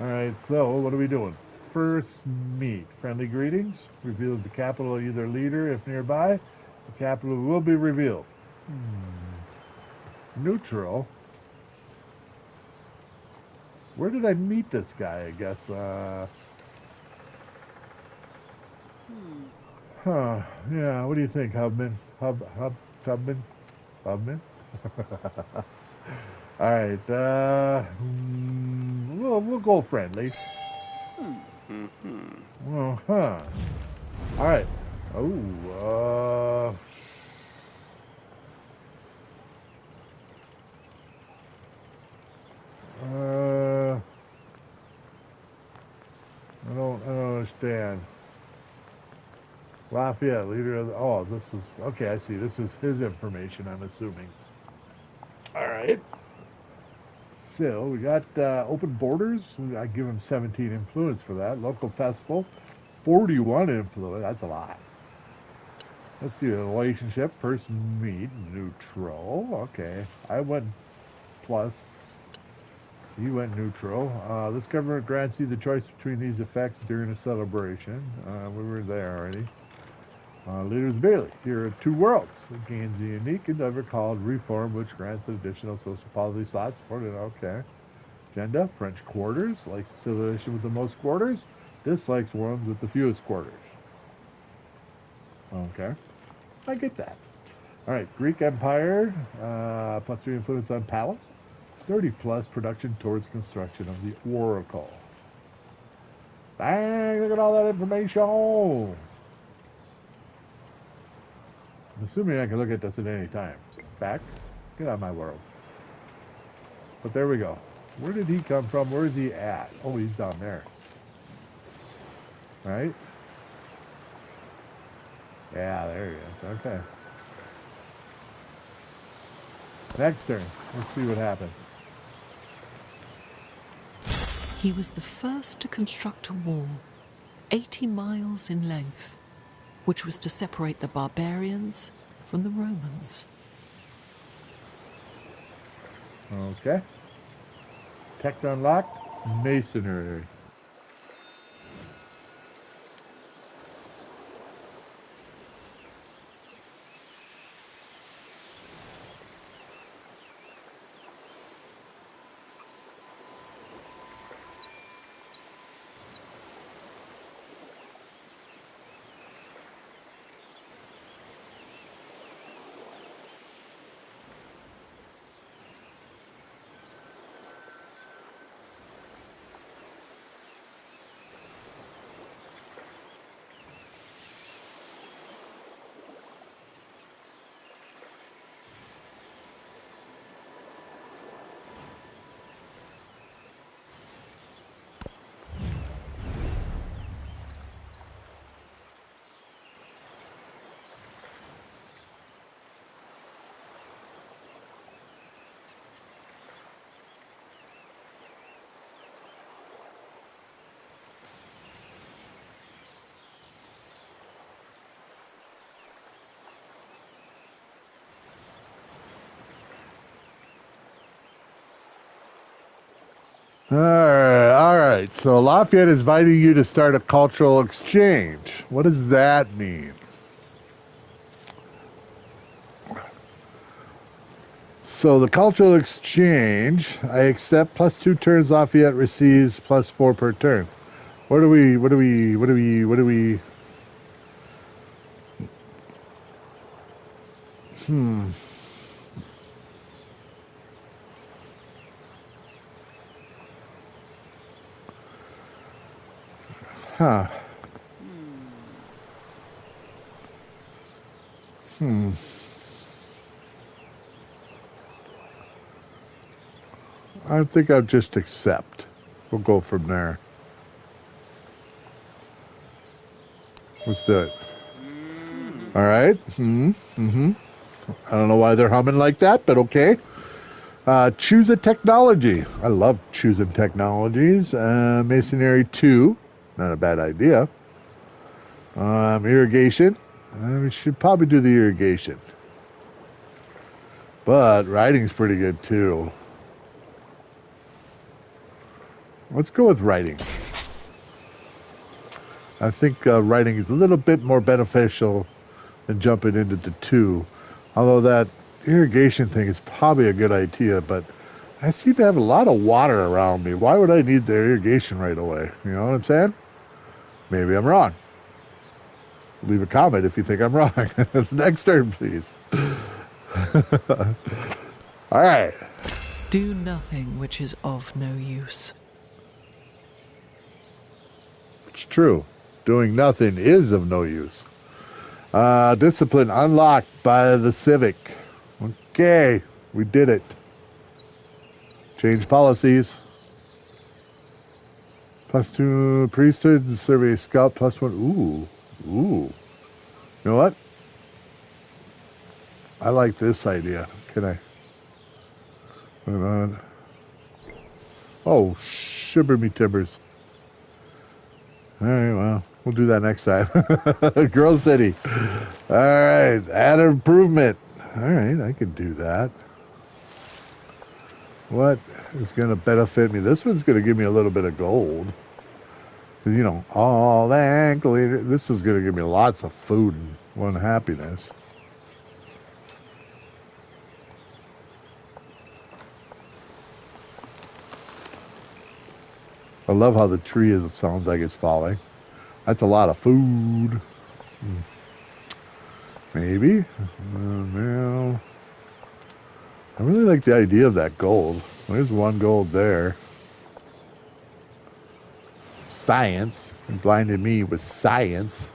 Alright, so what are we doing? First meet. Friendly greetings. Reveal the capital of either leader if nearby. The capital will be revealed. Neutral. Where did I meet this guy, I guess? Yeah, what do you think, Hubman? Hubman? Hubman? Alright, we'll go friendly. Alright. Oh, I don't understand. Lafayette, leader of the, oh, this is, okay, I see. This is his information, I'm assuming. Alright. So, we got open borders. I give him 17 influence for that. Local festival, 41 influence. That's a lot. Let's see, the relationship, person meet, neutral. Okay, I went plus. You went neutral. This government grants you the choice between these effects during a celebration. We were there already. Leaders Bailey. Here are 2 worlds. It gains a unique endeavor called Reform, which grants additional social policy slots. Okay. Agenda, French quarters. Likes civilization with the most quarters. Dislikes ones with the fewest quarters. Okay. I get that. Alright, Greek Empire. Plus 3 influence on palace. 30 plus production towards construction of the Oracle. Bang! Look at all that information! I'm assuming I can look at this at any time. Back. Get out of my world. But there we go. Where did he come from? Where is he at? Oh, he's down there. Right? Yeah, there he is. Okay. Next turn. Let's see what happens. He was the first to construct a wall, 80 miles in length, which was to separate the barbarians from the Romans. Okay. Tech unlocked. Masonry. All right. So Lafayette is inviting you to start a cultural exchange. What does that mean? So the cultural exchange, I accept +2 turns. Lafayette receives +4 per turn. What do we? Huh. I think I'll just accept. We'll go from there. Let's do it. All right. I don't know why they're humming like that, but okay. Choose a technology. I love choosing technologies. Masonry 2. Not a bad idea. Irrigation. We should probably do the irrigation. But writing's pretty good too. Let's go with writing. I think writing is a little bit more beneficial than jumping into the 2. Although that irrigation thing is probably a good idea, but I seem to have a lot of water around me. Why would I need the irrigation right away? You know what I'm saying? Maybe I'm wrong. Leave a comment if you think I'm wrong. Next turn, please. All right. Do nothing which is of no use. It's true. Doing nothing is of no use. Discipline unlocked by the civic. Okay, we did it. Change policies. +2 priesthood, survey scout, +1. Ooh. You know what? I like this idea. Can I? Hold on. Oh, shiver me timbers. All right, well, we'll do that next time. Girl City. All right, add improvement. All right, I can do that. What is going to benefit me? This one's going to give me a little bit of gold. You know, all that glitter. This is going to give me lots of food and one happiness. I love how the tree is, it sounds like it's falling. That's a lot of food. Maybe. No. I really like the idea of that gold. There's 1 gold there. Science. You blinded me with science.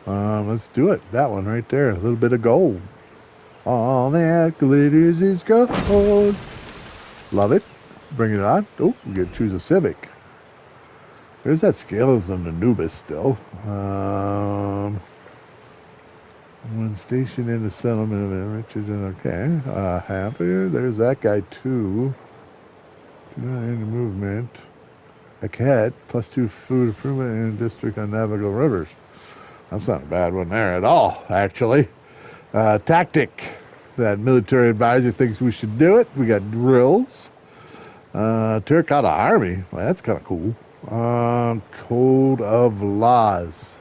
Let's do it. That one right there. A little bit of gold. All that glitters is gold. Love it. Bring it on. Oh, we get to choose a civic. There's that Scales on Anubis still. When stationed in the settlement of riches and okay. Happier. There's that guy too. Do not end movement. A cat, +2 food improvement in a district on navigable rivers. That's not a bad one there at all, actually. Tactic. That military advisor thinks we should do it. We got drills. Terracotta Army. Well, that's kind of cool. Code of Laws.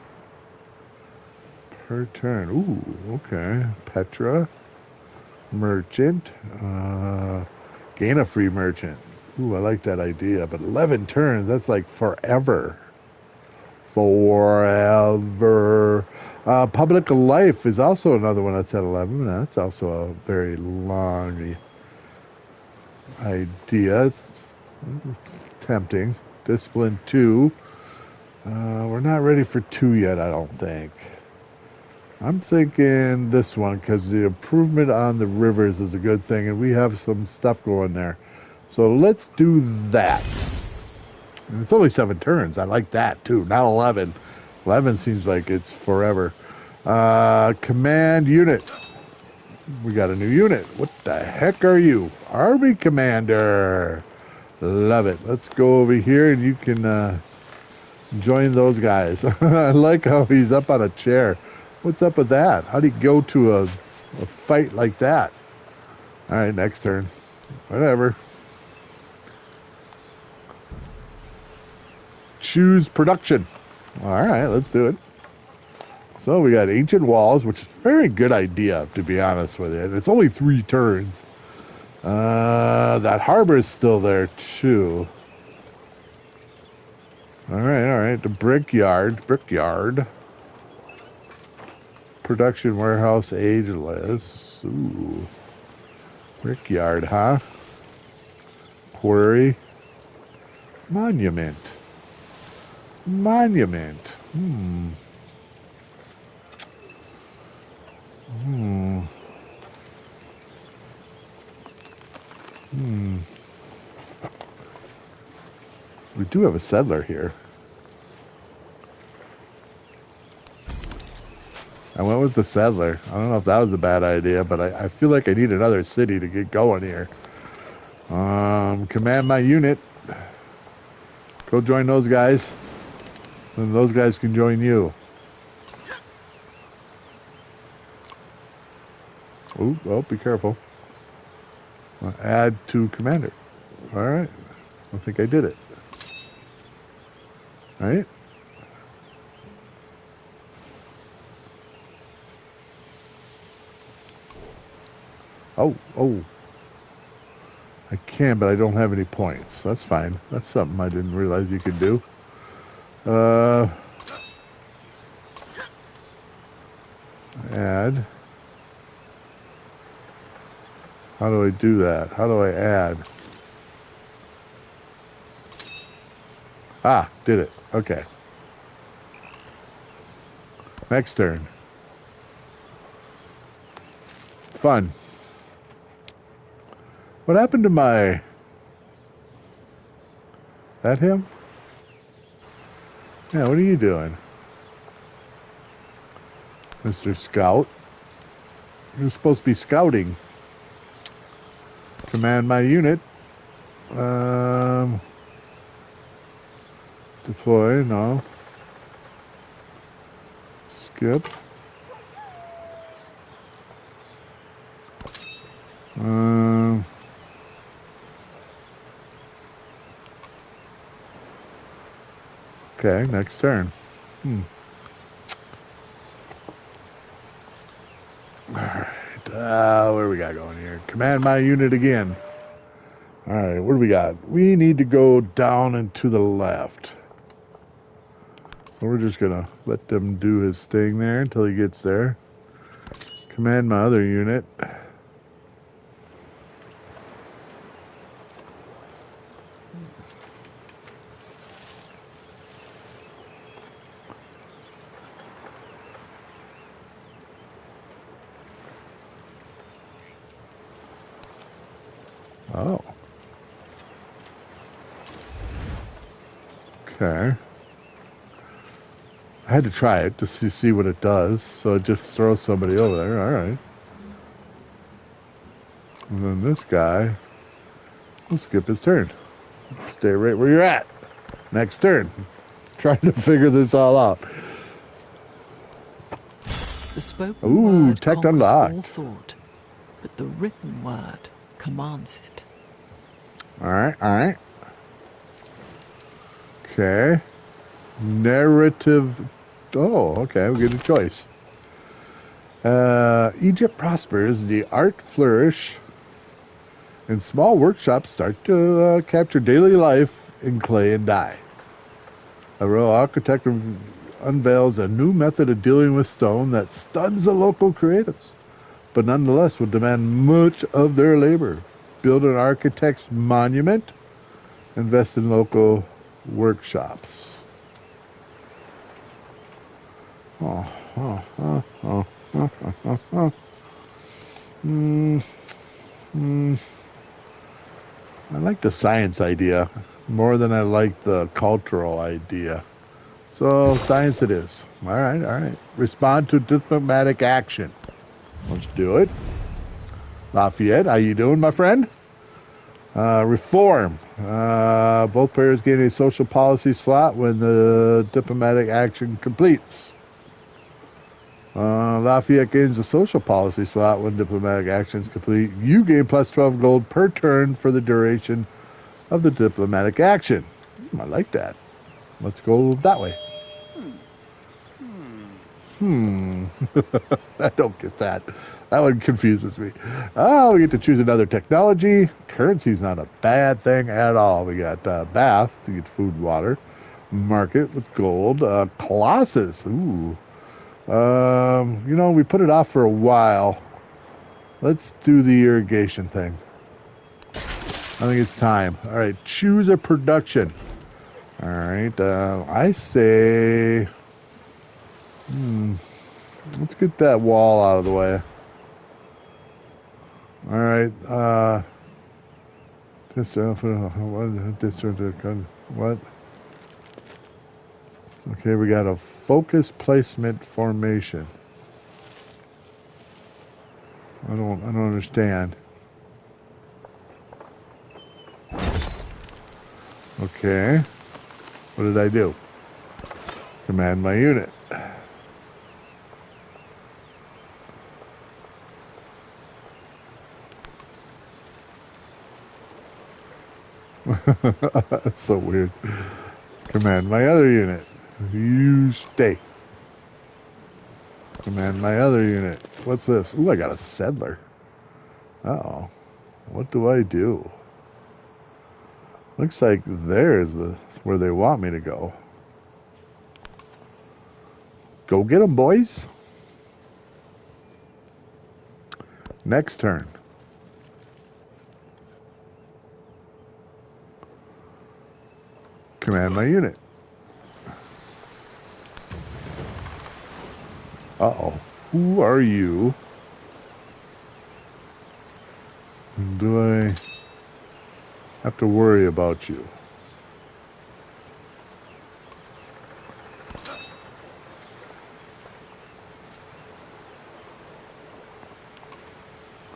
Per turn. Ooh, okay. Petra. Merchant. Gain a free merchant. Ooh, I like that idea. But 11 turns, that's like forever. Forever. Public life is also another one that's at 11. That's also a very long idea. It's tempting. Discipline 2. We're not ready for 2 yet, I don't think. I'm thinking this one because the improvement on the rivers is a good thing, and we have some stuff going there. So let's do that. And it's only 7 turns. I like that too. Not 11. 11 seems like it's forever. Command unit. We got a new unit. What the heck are you? Army Commander. Love it. Let's go over here and you can join those guys. I like how he's up on a chair. What's up with that? How do you go to a fight like that? All right, next turn. Whatever. choose production. All right, let's do it. So we got ancient walls, which is a very good idea, to be honest with you. It's only 3 turns. That harbor is still there, too. All right. The brickyard. Production warehouse ageless. Ooh. Brickyard, huh? Quarry. Monument. We do have a settler here. I went with the settler. I don't know if that was a bad idea, but I feel like I need another city to get going here. Command my unit. Go join those guys. And those guys can join you. Ooh, well, be careful. Add to commander. All right. I think I did it. All right. Oh. I can, but I don't have any points. That's fine. That's something I didn't realize you could do. Add. How do I do that? How do I add? Ah, did it. Okay. Next turn. Fun. What happened to my... That him? Yeah, what are you doing? Mr. Scout. You're supposed to be scouting. Command my unit. Deploy, no. Skip. Okay, next turn. Alright, what do we got going here? Command my unit again. Alright, what do we got? We need to go down and to the left. So we're just gonna let them do his thing there until he gets there. Command my other unit. Oh. Okay. I had to try it to see what it does, so it just throws somebody over there. All right. And then this guy will skip his turn. Stay right where you're at. Next turn. Trying to figure this all out. The spoken word tech conquers unlocked. all thought, but the written word commands it. All right. Okay. Narrative. Oh, okay. We get a choice. Egypt prospers. The art flourish. And small workshops start to capture daily life in clay and dye. A royal architect unveils a new method of dealing with stone that stuns the local creatives, but nonetheless will demand much of their labor. Build an architect's monument. Invest in local workshops. I like the science idea more than I like the cultural idea. So science it is. All right. Respond to diplomatic action. Let's do it. Lafayette, how you doing, my friend? Reform. Both players gain a social policy slot when the diplomatic action completes. Lafayette gains a social policy slot when diplomatic action is complete. You gain plus 12 gold per turn for the duration of the diplomatic action. I like that. Let's go that way. I don't get that. That one confuses me. Oh, we get to choose another technology. Currency's not a bad thing at all. We got bath to get food and water. Market with gold. Colossus. Ooh. You know, we put it off for a while. Let's do the irrigation thing. I think it's time. All right, choose a production. All right, I say... let's get that wall out of the way. All right, what? Okay, we got a focus placement formation. I don't understand. Okay, what did I do? Command my unit. That's so weird. Command my other unit. You stay. Command my other unit. What's this? Ooh, I got a settler. Uh-oh. What do I do? Looks like there's where they want me to go. Go get them, boys. Next turn. Command my unit. Uh-oh. Who are you? Do I have to worry about you?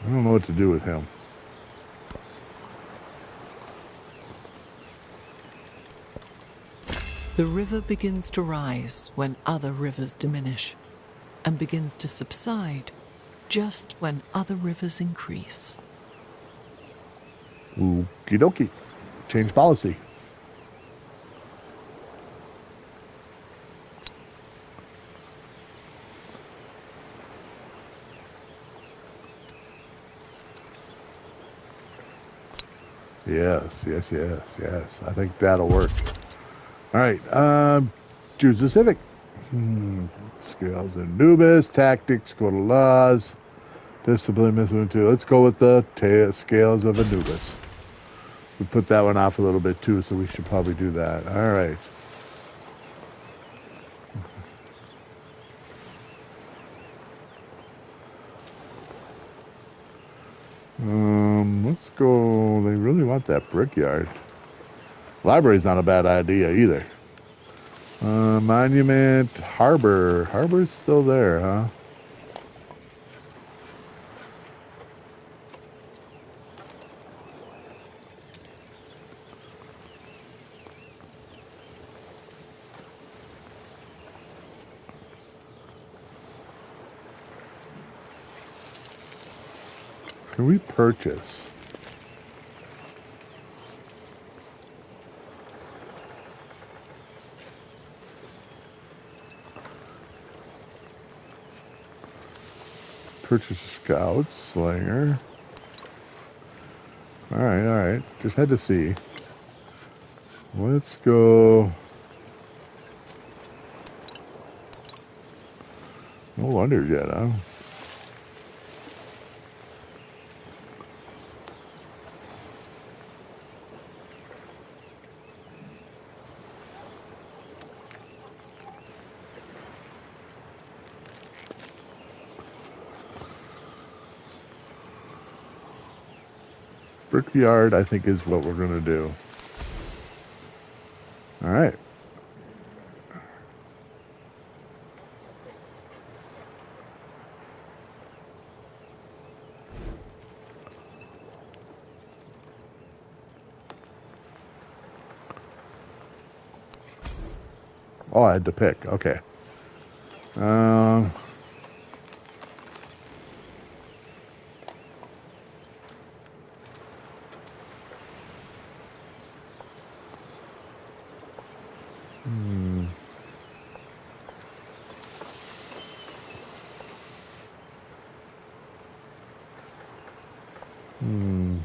I don't know what to do with him. The river begins to rise when other rivers diminish, and begins to subside just when other rivers increase. Okie dokie. Change policy. Yes. I think that'll work. All right. Choose a civic. Scales Anubis. Tactics. Go to laws. Discipline. Let's go with the scales of Anubis. We put that one off a little bit too, so we should probably do that. All right. Let's go. They really want that brickyard. Library's not a bad idea either. Monument, harbor. Harbor's still there, huh? Can we purchase? Purchase a scout, slinger. All right. Just had to see. Let's go. No wonder yet, huh? Brickyard, I think, is what we're going to do. All right. Oh, I had to pick. Okay. Hmm. Hmm.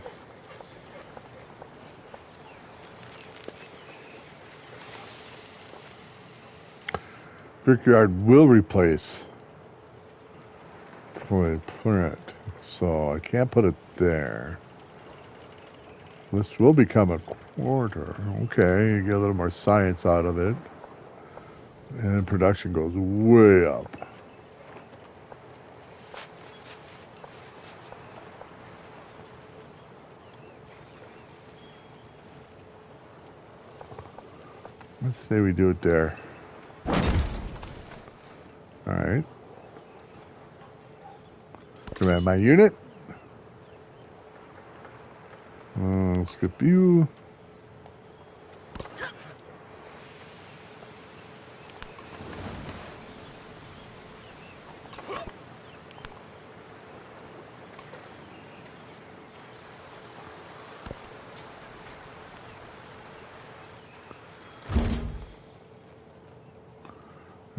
Brickyard will replace print, so I can't put it there. This will become a quarter. Okay, you get a little more science out of it. And production goes way up. Let's say we do it there. Alright. Command my unit. Skip you.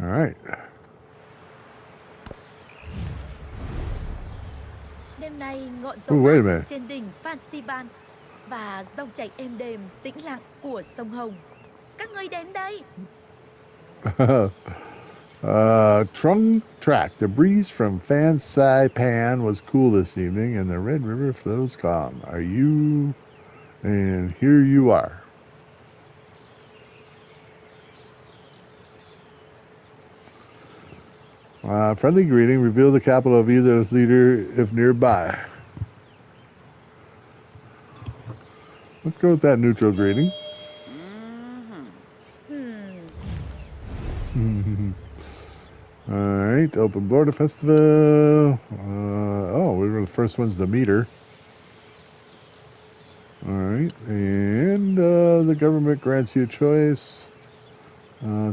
Alright. Đêm nay ngọn gió mát trên đỉnh Fansiban và dòng chảy êm đềm tĩnh lặng của sông Hồng. Các ngươi đến đây. Trung track. The breeze from Fansipan was cool this evening, and the Red River flows calm. Are you? And here you are. Friendly greeting. Reveal the capital of either leader if nearby. Let's go with that neutral greeting. All right, open border festival. We were the first ones to meet her. All right, and the government grants you a choice.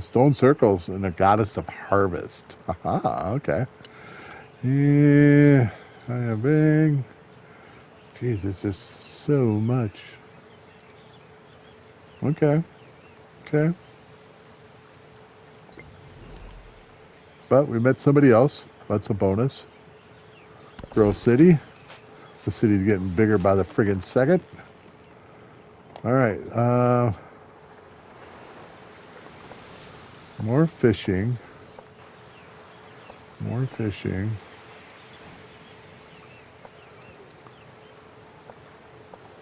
Stone circles and the goddess of harvest. Haha, okay. Yeah, I have bang. Jeez, it's just so much. Okay. But we met somebody else. That's a bonus. Grow City. The city's getting bigger by the friggin' second. All right. More fishing.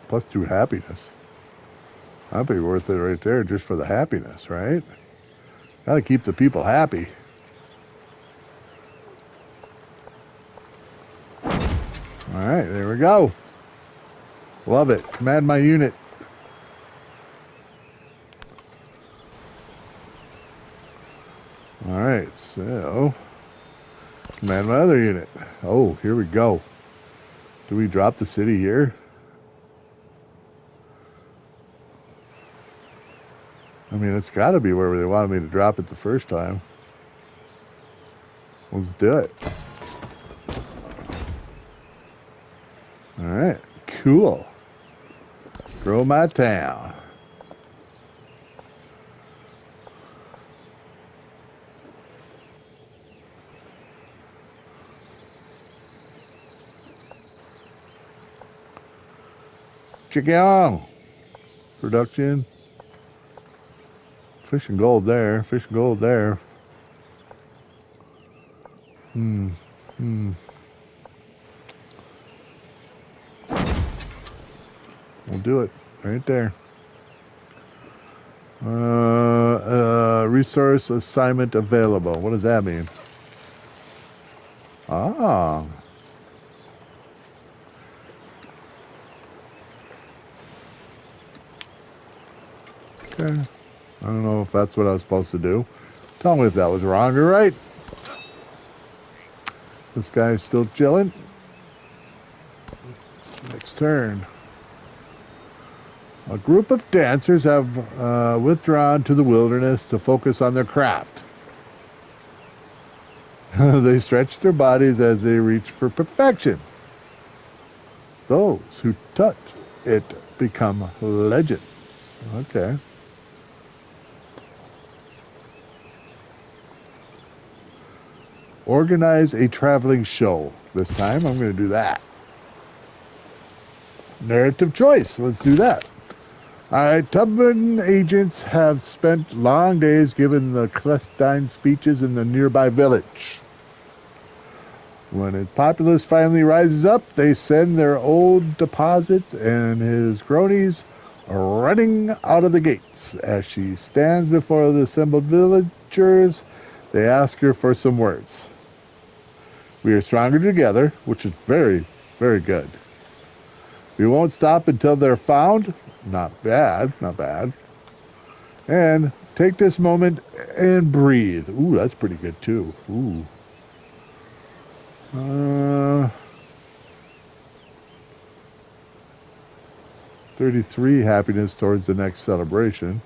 Plus 2 happiness. That'd be worth it right there just for the happiness, right? Gotta keep the people happy. All right, there we go. Love it. Command my unit. All right, so command my other unit. Oh, here we go. Do we drop the city here? I mean, it's got to be where they wanted me to drop it the first time. Let's do it. All right, cool. Grow my town. Chicken production. Fish and gold there. We'll do it right there. Resource assignment available. What does that mean? Ah. Okay. I don't know if that's what I was supposed to do. Tell me if that was wrong or right. This guy's still chilling. Next turn. A group of dancers have withdrawn to the wilderness to focus on their craft. They stretch their bodies as they reach for perfection. Those who touch it become legends. Okay. Organize a traveling show. This time I'm going to do that. Narrative choice. Let's do that. All right. Tubman agents have spent long days giving the clandestine speeches in the nearby village. When its populace finally rises up, they send their old deposit and his cronies running out of the gates. As she stands before the assembled villagers, they ask her for some words. We are stronger together, which is very, very good. We won't stop until they're found. Not bad, not bad. And take this moment and breathe. Ooh, that's pretty good too. Ooh. 33 happiness towards the next celebration.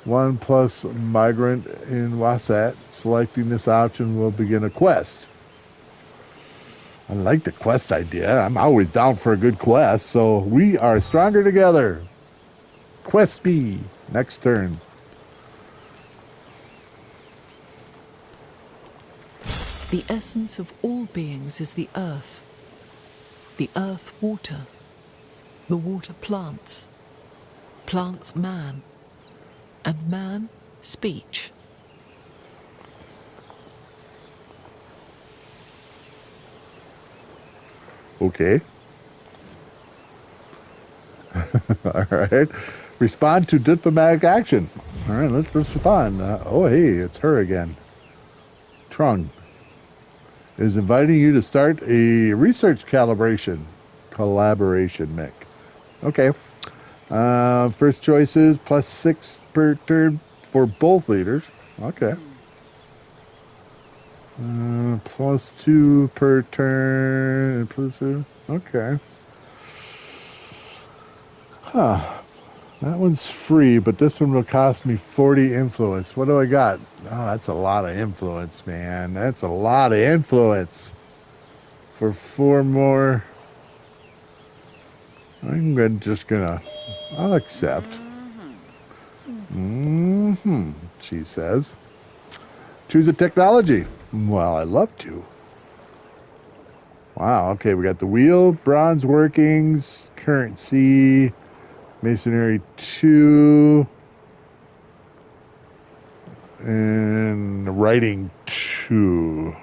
1 plus migrant in Wasat. Selecting this option will begin a quest. I like the quest idea. I'm always down for a good quest. So we are stronger together. Quest B. Next turn. The essence of all beings is the earth. The earth water. The water plants. Plants man. And man speech. Okay. All right. Respond to diplomatic action. All right, let's respond. Oh, hey, it's her again. Trung is inviting you to start a research collaboration, Mick. Okay. First choice is +6 per turn for both leaders. Okay. +2 per turn. +2. Okay. Huh. That one's free, but this one will cost me 40 influence. What do I got? Oh, that's a lot of influence, man. That's a lot of influence. For 4 more. I'm just gonna... I'll accept. She says. Choose a technology. Well, I'd love to. Wow, okay, we got the wheel, bronze workings, currency, masonry 2, and writing 2.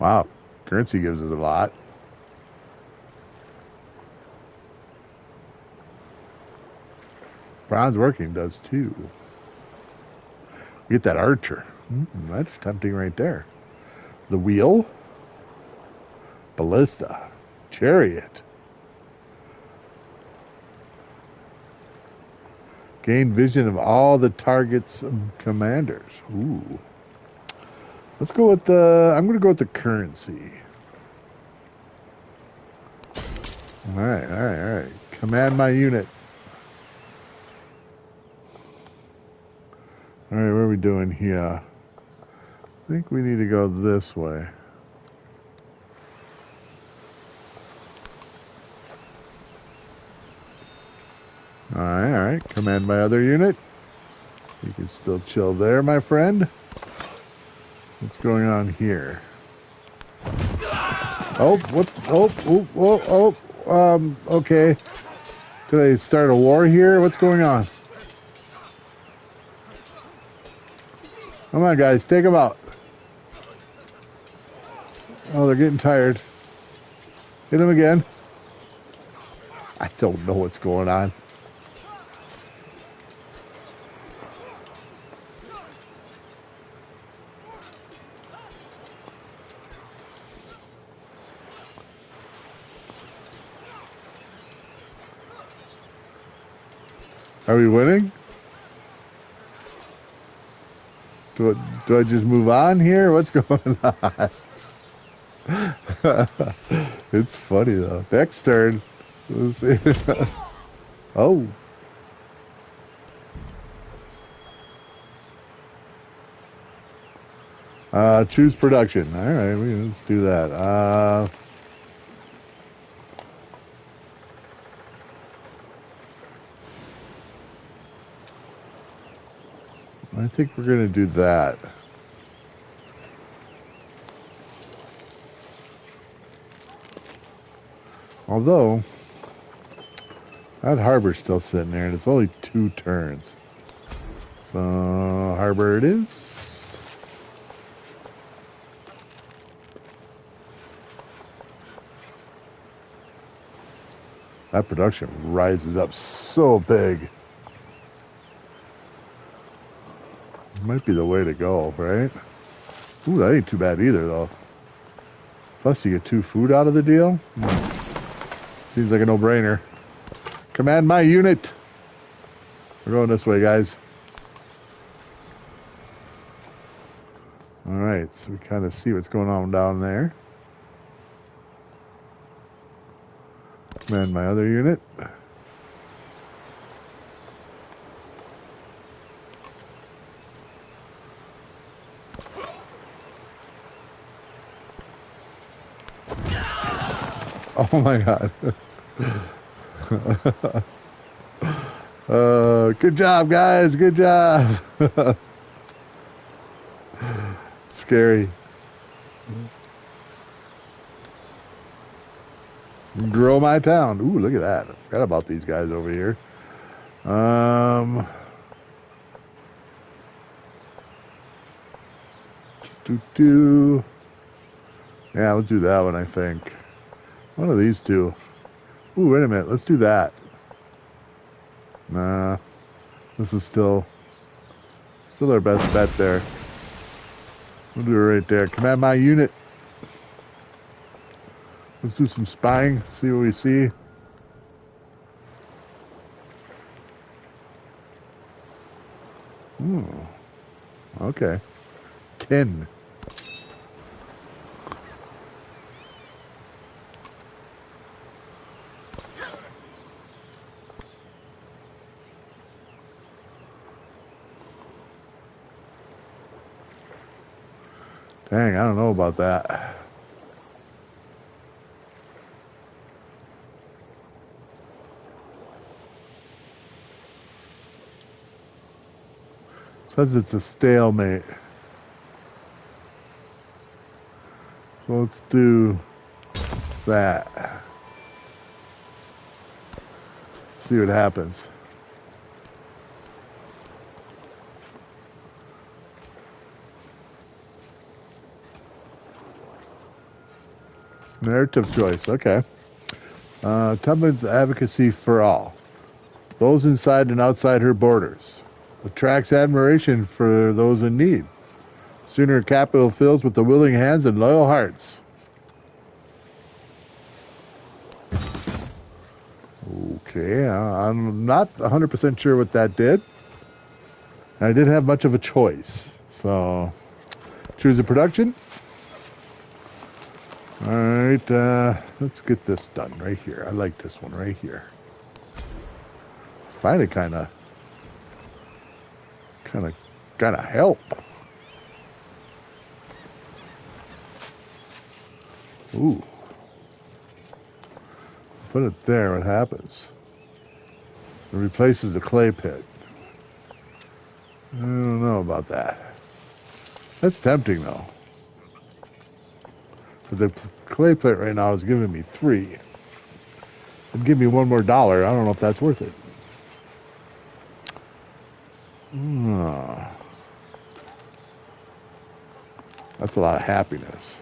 Wow, currency gives us a lot. Bronze working does too. We get that archer. That's tempting right there. The wheel. Ballista. Chariot. Gain vision of all the target's commanders. Ooh. Let's go with the... I'm going to go with the currency. All right. Command my unit. All right, what are we doing here? I think we need to go this way. All right. Command my other unit. You can still chill there, my friend. What's going on here? Oh, what? Okay. Did I start a war here? What's going on? Come on, guys, take them out. Oh, they're getting tired. Hit them again. I don't know what's going on. Are we winning? Do I just move on here? What's going on? It's funny though. Next turn. Let's see. Oh. Choose production. All right, let's do that. I think we're going to do that. Although, that harbor's still sitting there, and it's only 2 turns. So, harbor it is. That production rises up so big. Might be the way to go, right? Ooh, that ain't too bad either, though. Plus, you get 2 food out of the deal. Seems like a no-brainer. Command my unit. We're going this way, guys. All right, so we kind of see what's going on down there. Command my other unit. Oh my God. Good job, guys. Good job. Scary. Grow my town. Ooh, look at that. I forgot about these guys over here. Yeah, let's do that one, I think. One of these two. Ooh, wait a minute. Let's do that. Nah. This is still our best bet there. We'll do it right there. Command my unit. Let's do some spying. See what we see. Okay. 10. Dang, I don't know about that. Says it's a stalemate. So let's do that. See what happens. Narrative choice, okay. Tubman's advocacy for all. Those inside and outside her borders. Attracts admiration for those in need. Sooner capital fills with the willing hands and loyal hearts. Okay, I'm not 100% sure what that did. I didn't have much of a choice. So, choose a production. All right, let's get this done right here. I like this one right here. Finally, kind of help. Ooh. Put it there, what happens? It replaces the clay pit. I don't know about that. That's tempting, though. But the clay pit right now is giving me 3. It'd give me $1 more. I don't know if that's worth it. That's a lot of happiness.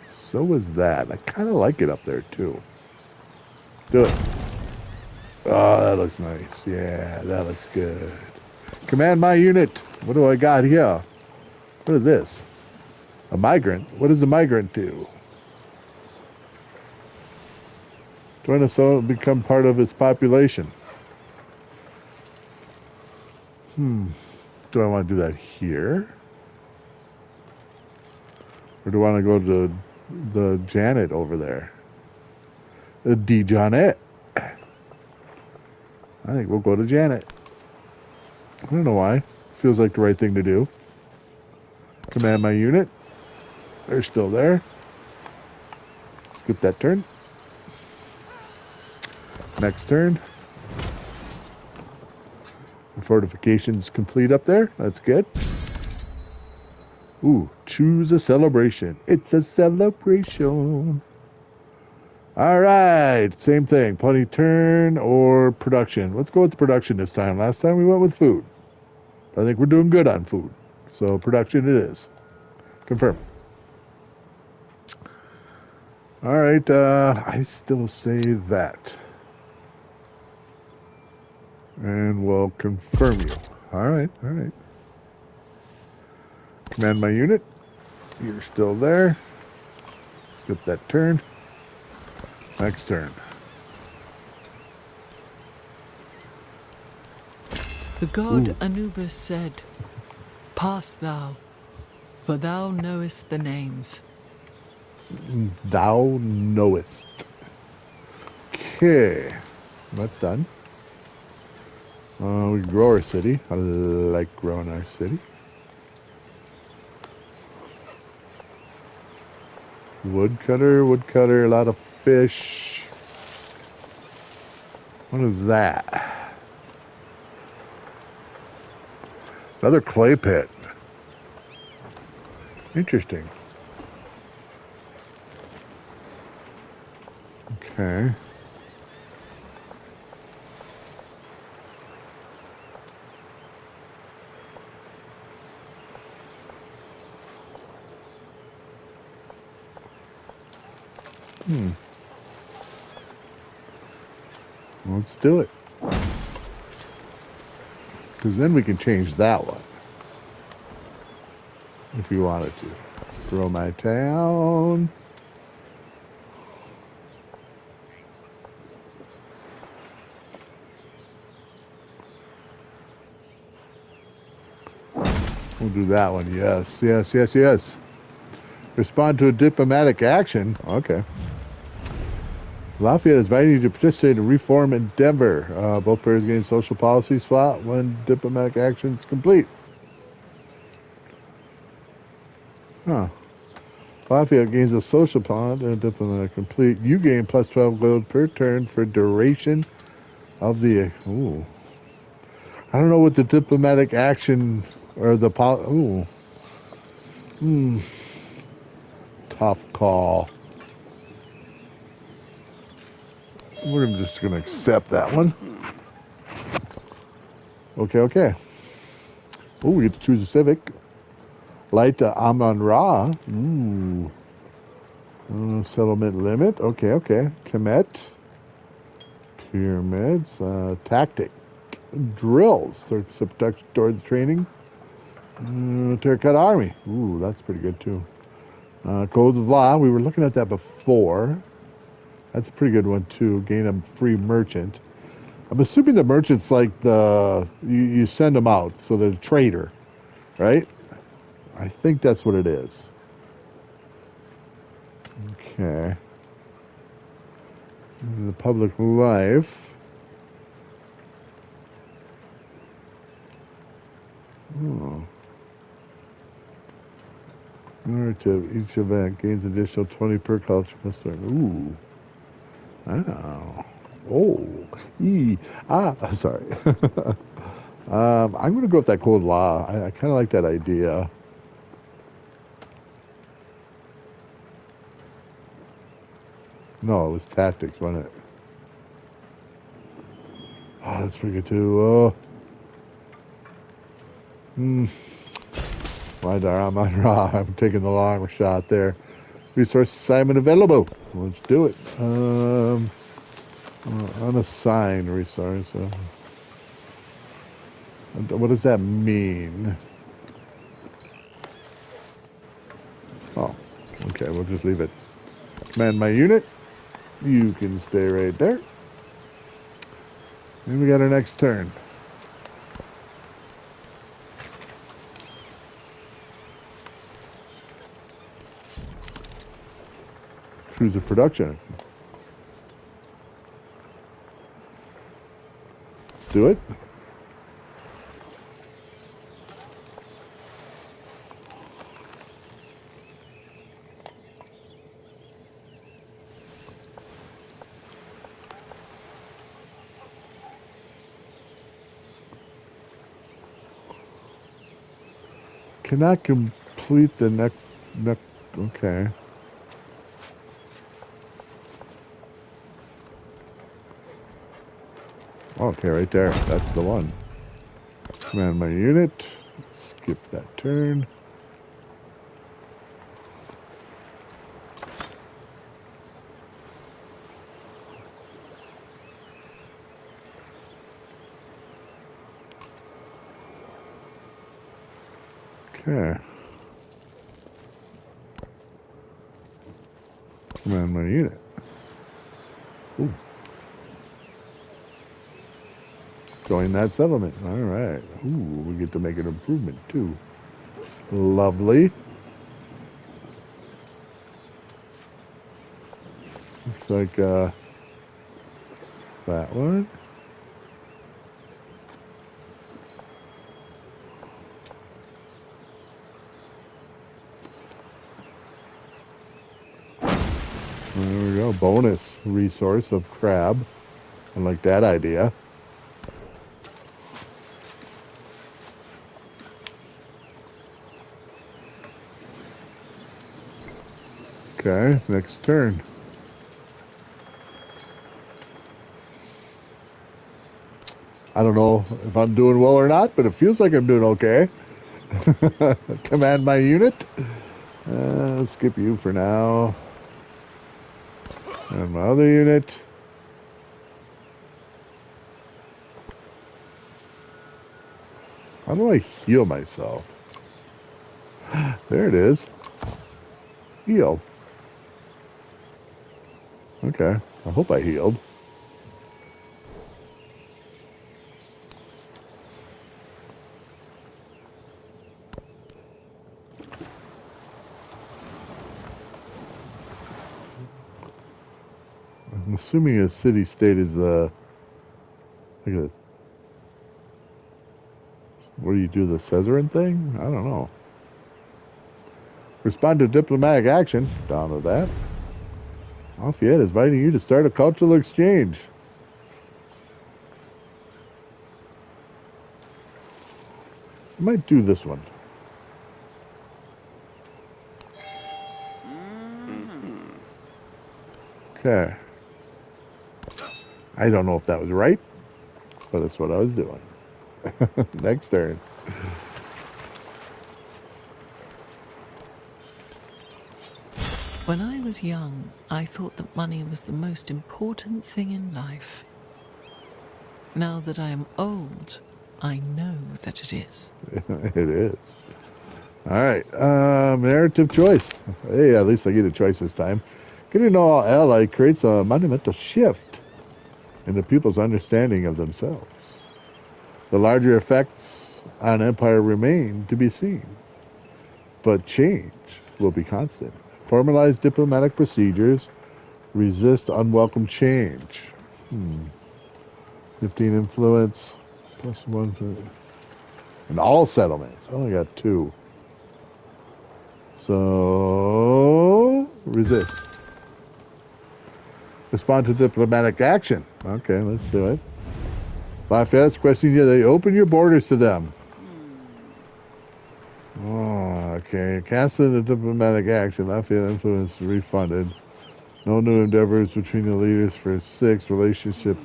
So is that. I kind of like it up there, too. Do it. Oh, that looks nice. Yeah, that looks good. Command my unit. What do I got here? What is this? A migrant? What does a migrant do? Join us so become part of its population. Do I want to do that here? Or do I want to go to the Janet over there? The D Janet. I think we'll go to Janet. I don't know why. Feels like the right thing to do. Command my unit. They're still there. Skip that turn. Next turn. Fortifications complete up there. That's good. Ooh, choose a celebration. It's a celebration. All right, same thing. Plenty turn or production. Let's go with the production this time. Last time we went with food. I think we're doing good on food. So production it is. Confirm. All right, I still say that. And we'll confirm you. All right, all right. Command my unit. You're still there. Skip that turn. Next turn. The god Anubis said, "Pass thou, for thou knowest the names." Thou knowest. Okay. That's done. We grow our city. I like growing our city. Woodcutter, woodcutter, a lot of fish. What is that? Another clay pit. Interesting. Okay. Let's do it. Because then we can change that one. If you wanted to. Grow my town. We'll do that one. Yes, yes, yes, yes. Respond to a diplomatic action. Okay. Lafayette is inviting you to participate in reform endeavor. Both players gain social policy slot when diplomatic action is complete. Huh. Lafayette gains a social bond and diplomatic complete. You gain plus 12 gold per turn for duration of the... Ooh. I don't know what the diplomatic action or the... Ooh. Tough call. We're just going to accept that one. Okay, okay. Oh, we get to choose a civic. Light Amon-Ra. Ooh. Settlement limit. Okay, okay. Kemet. Pyramids. Tactic. Drills. Protection towards training. Terracotta Army. Ooh, that's pretty good too. Codes of Law. We were looking at that before. That's a pretty good one too. Gain a free merchant. I'm assuming the merchant's like you send them out, so they're a trader, right? I think that's what it is. Okay. The public life. Oh. Narrative. Each event gains additional 20 per culture. Ooh. Oh. Oh. Sorry. I'm going to go with that cold law. I kind of like that idea. No, it was tactics, wasn't it? Oh, that's pretty good too. Lidar Amon-Ra. I'm taking the long shot there. Resource assignment available. Let's do it. Unassign resource. What does that mean? Oh, okay. We'll just leave it. Command my unit. You can stay right there. And we got our next turn. Choose a production. Let's do it. Cannot complete the neck. Okay. Okay, right there. That's the one. Command my unit. Skip that turn. Okay. Command my unit. Ooh. Join that settlement. All right. Ooh, we get to make an improvement too. Lovely. Looks like that one. There we go. Bonus resource of crab. I like that idea. Okay, next turn. I don't know if I'm doing well or not, but it feels like I'm doing okay. Command my unit. Let's skip you for now. And my other unit. How do I heal myself? There it is. Heal. Okay. I hope I healed. I'm assuming a city-state is like a... What do you do, the Caesarean thing? I don't know. Respond to diplomatic action. Down with that. Lafayette is inviting you to start a cultural exchange. I might do this one. Okay. I don't know if that was right, but that's what I was doing. Next turn. When I was young, I thought that money was the most important thing in life. Now that I am old, I know that it is. It is. All right. Narrative choice. Hey, at least I get a choice this time. Getting to all ally creates a monumental shift in the people's understanding of themselves. The larger effects on empire remain to be seen, but change will be constant. Formalize diplomatic procedures. Resist unwelcome change. 15 influence. Plus 1 for... And all settlements. I only got 2. So... Resist. Respond to diplomatic action. Okay, let's do it. Lafayette's questioning you. They open your borders to them. Oh, okay. Cancel the diplomatic action. Lafayette influence refunded. No new endeavors between the leaders for 6. Relationship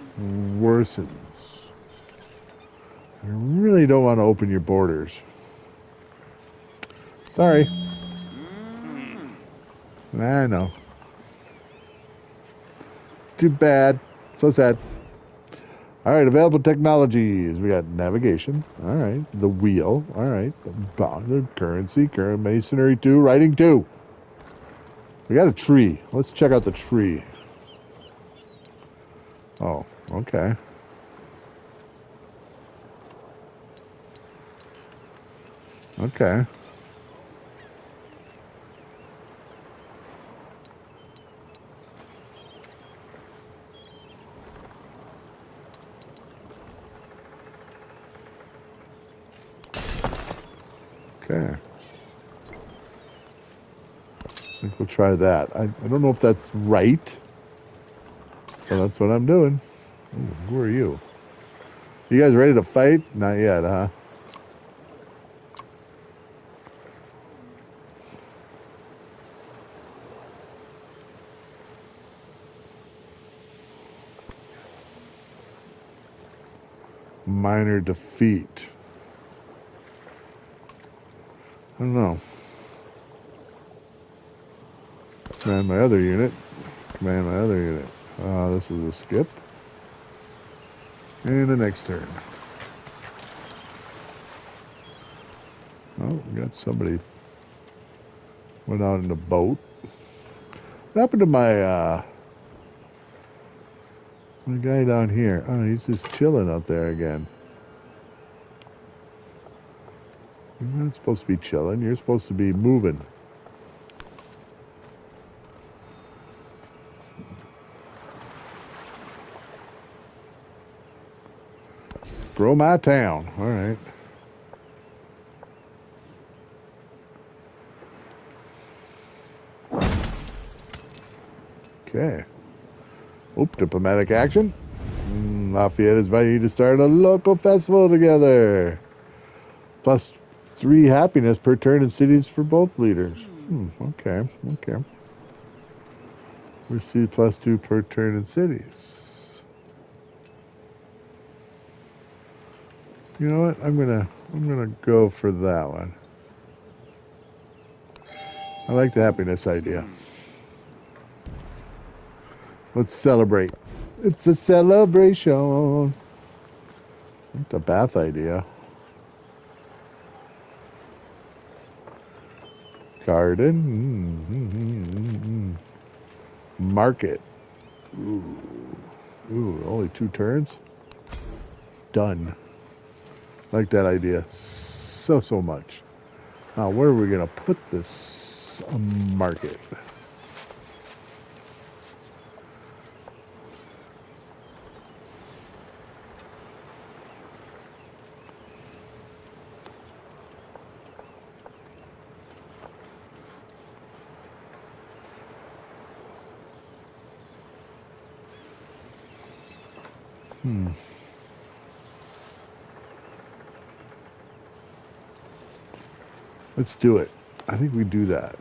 worsens. I really don't want to open your borders. Sorry. I know. Too bad. So sad. All right, available technologies. We got navigation. All right. The wheel. All right. The currency. Current masonry 2. Writing 2. We got a tree. Let's check out the tree. Oh, okay. Okay. Okay. I think we'll try that. I don't know if that's right, but that's what I'm doing. Ooh, who are you? You guys ready to fight? Not yet, huh? minor defeat. I don't know. Command my other unit. Command my other unit. This is a skip. And the next turn. Oh, we got somebody went out in a boat. What happened to my guy down here? Oh, he's just chilling out there again. You're not supposed to be chilling. You're supposed to be moving. Grow my town. All right. Okay. Oop, diplomatic action. Lafayette is inviting you to start a local festival together. +3 happiness per turn in cities for both leaders. Okay. Receive +2 per turn in cities. You know what? I'm gonna go for that one. I like the happiness idea. Let's celebrate. It's a celebration. Not the bath idea. Garden. Market. Ooh, only 2 turns. Done. Like that idea so much. Now, where are we going to put this market? Let's do it. I think we do that.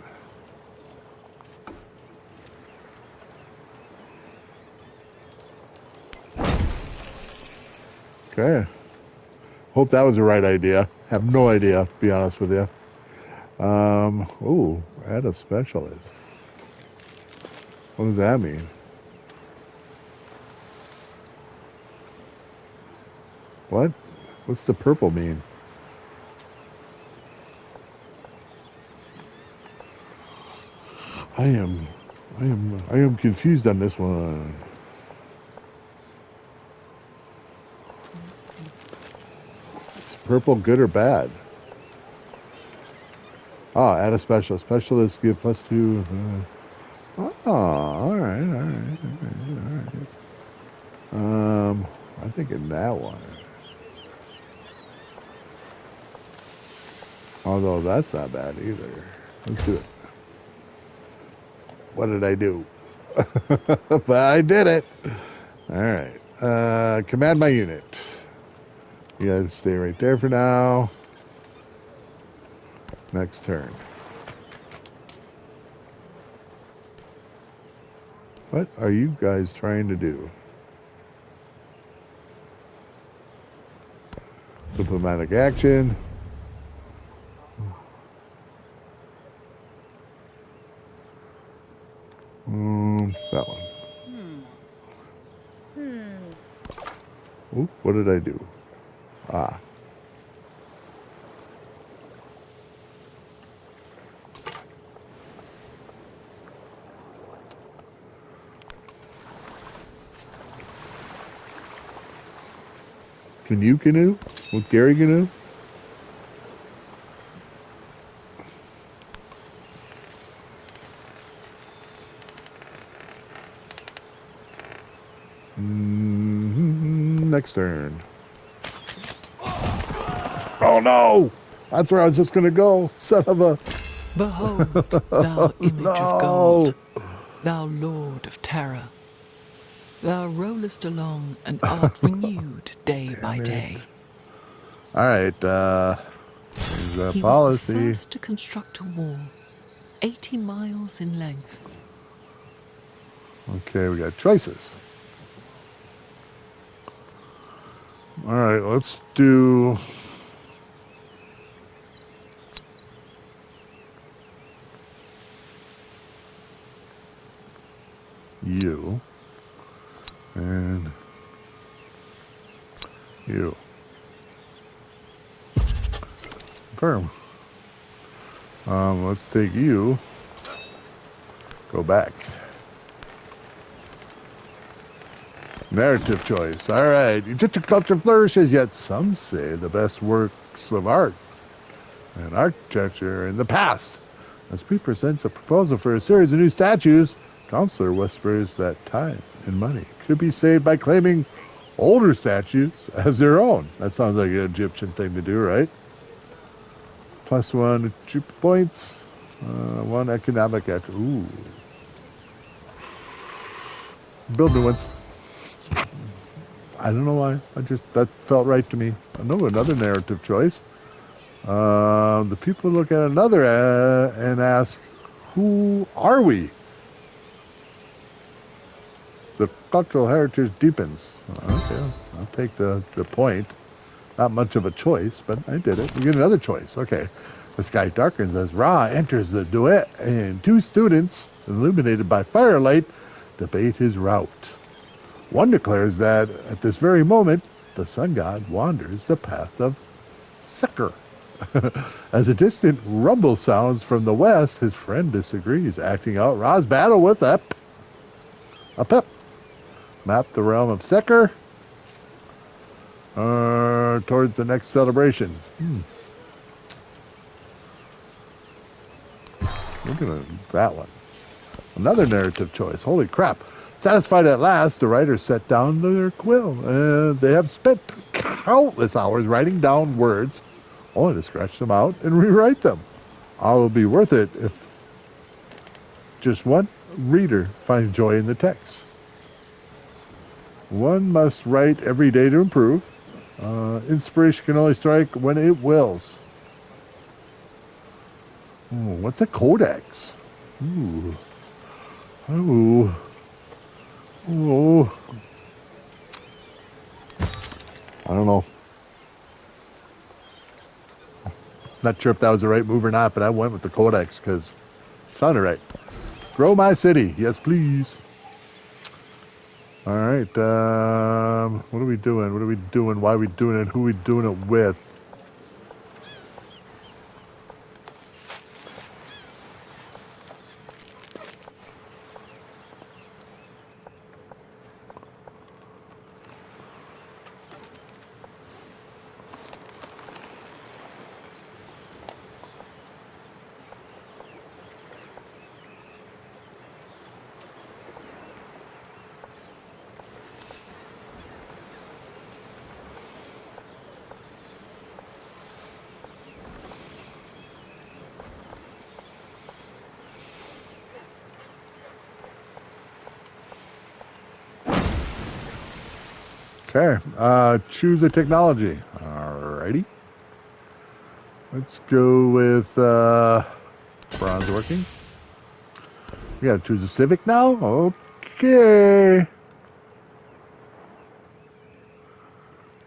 Okay. Hope that was the right idea. Have no idea, to be honest with you. Add a specialist. What does that mean? What? What's the purple mean? I am confused on this one. Is purple good or bad? Oh, add a specialist. Specialists give +2. All right. I think in that one. Although that's not bad either. Let's do it. What did I do? But I did it. All right. Command my unit. You guys stay right there for now. Next turn. What are you guys trying to do? Diplomatic action. That one. Oop, what did I do? Can you canoe? Will Gary canoe? Next turn. Oh no! That's where I was just gonna go. Son of a... Behold, thou image of gold, thou lord of terror. Thou rollest along and art renewed day by day. All right, here's the He policy. was the first to construct a wall, 80 miles in length. Okay, we got choices. All right, let's do... you. And you. Confirm. Let's take you. Go back. Narrative choice. All right. Egyptian culture flourishes, yet some say the best works of art and architecture in the past. As Pete presents a proposal for a series of new statues, Counselor whispers that time and money could be saved by claiming older statues as their own. That sounds like an Egyptian thing to do, right? +1 troop points. 1 economic action. Ooh. Build new ones. I don't know why. That felt right to me. I know another narrative choice. The people look at another and ask, who are we? The cultural heritage deepens. Okay, I'll take the point. Not much of a choice, but I did it. We get another choice. Okay. The sky darkens as Ra enters the duet, and 2 students, illuminated by firelight, debate his route. One declares that at this very moment, the sun god wanders the path of Seker. As a distant rumble sounds from the west, his friend disagrees, acting out Ra's battle with a pep. Map the realm of Seker towards the next celebration. Look at that one. Another narrative choice. Holy crap. Satisfied at last, the writers set down their quill. They have spent countless hours writing down words, only to scratch them out and rewrite them. All will be worth it if just one reader finds joy in the text. One must write every day to improve. Inspiration can only strike when it wills. Oh, what's a codex? Ooh. Oh. Oh. I don't know. Not sure if that was the right move or not, but I went with the codex because it sounded right. Grow my city. Yes, please. All right. What are we doing? What are we doing? Why are we doing it? Who are we doing it with? Okay, choose a technology. Alrighty. Let's go with bronze working. We gotta choose a civic now? Okay.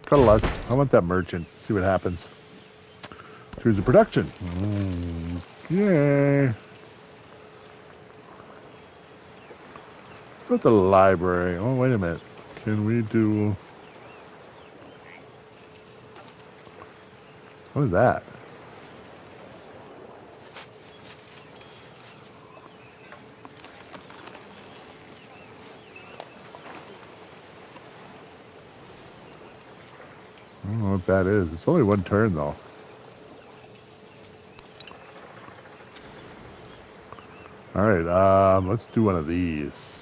Cut a less. I want that merchant. See what happens. Choose a production. Okay. Let's go with the library. Oh, wait a minute. Can we do... What is that? I don't know what that is. It's only one turn, though. All right, let's do one of these.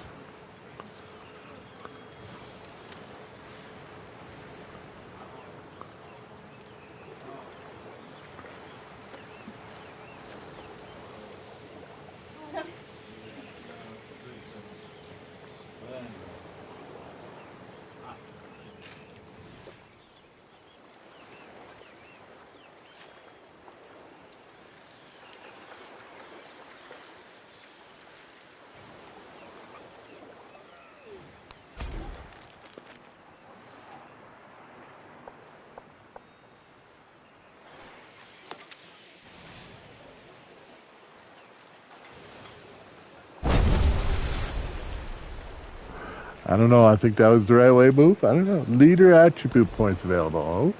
I don't know. I think that was the right way to move. I don't know. Leader attribute points available.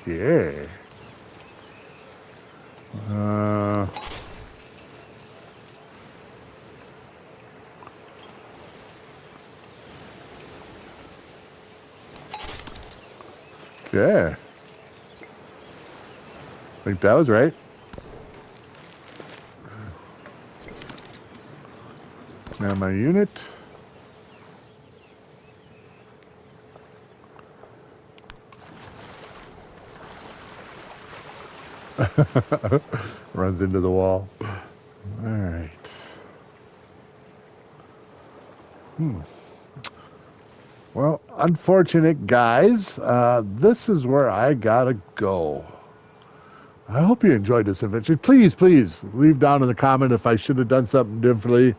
Okay. Okay. I think that was right. Now my unit. Runs into the wall. All right. Well, unfortunate guys. This is where I gotta go. I hope you enjoyed this adventure. Please, please leave down in the comment if I should have done something differently,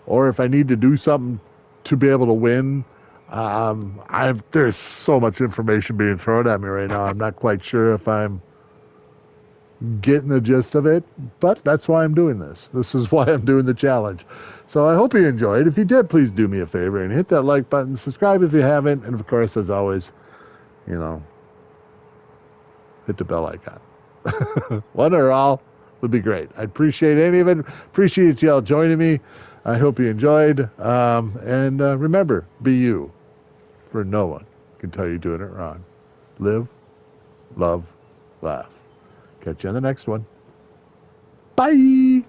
or if I need to do something to be able to win. There's so much information being thrown at me right now. I'm not quite sure if I'm getting the gist of it, but that's why I'm doing this. This is why I'm doing the challenge. So I hope you enjoyed. If you did, please do me a favor and hit that like button, subscribe if you haven't, and of course, as always, hit the bell icon. One or all would be great. I'd appreciate any of it. Appreciate y'all joining me. I hope you enjoyed. And remember, be you, for no one can tell you doing it wrong. Live, love, laugh. Catch you on the next one. Bye.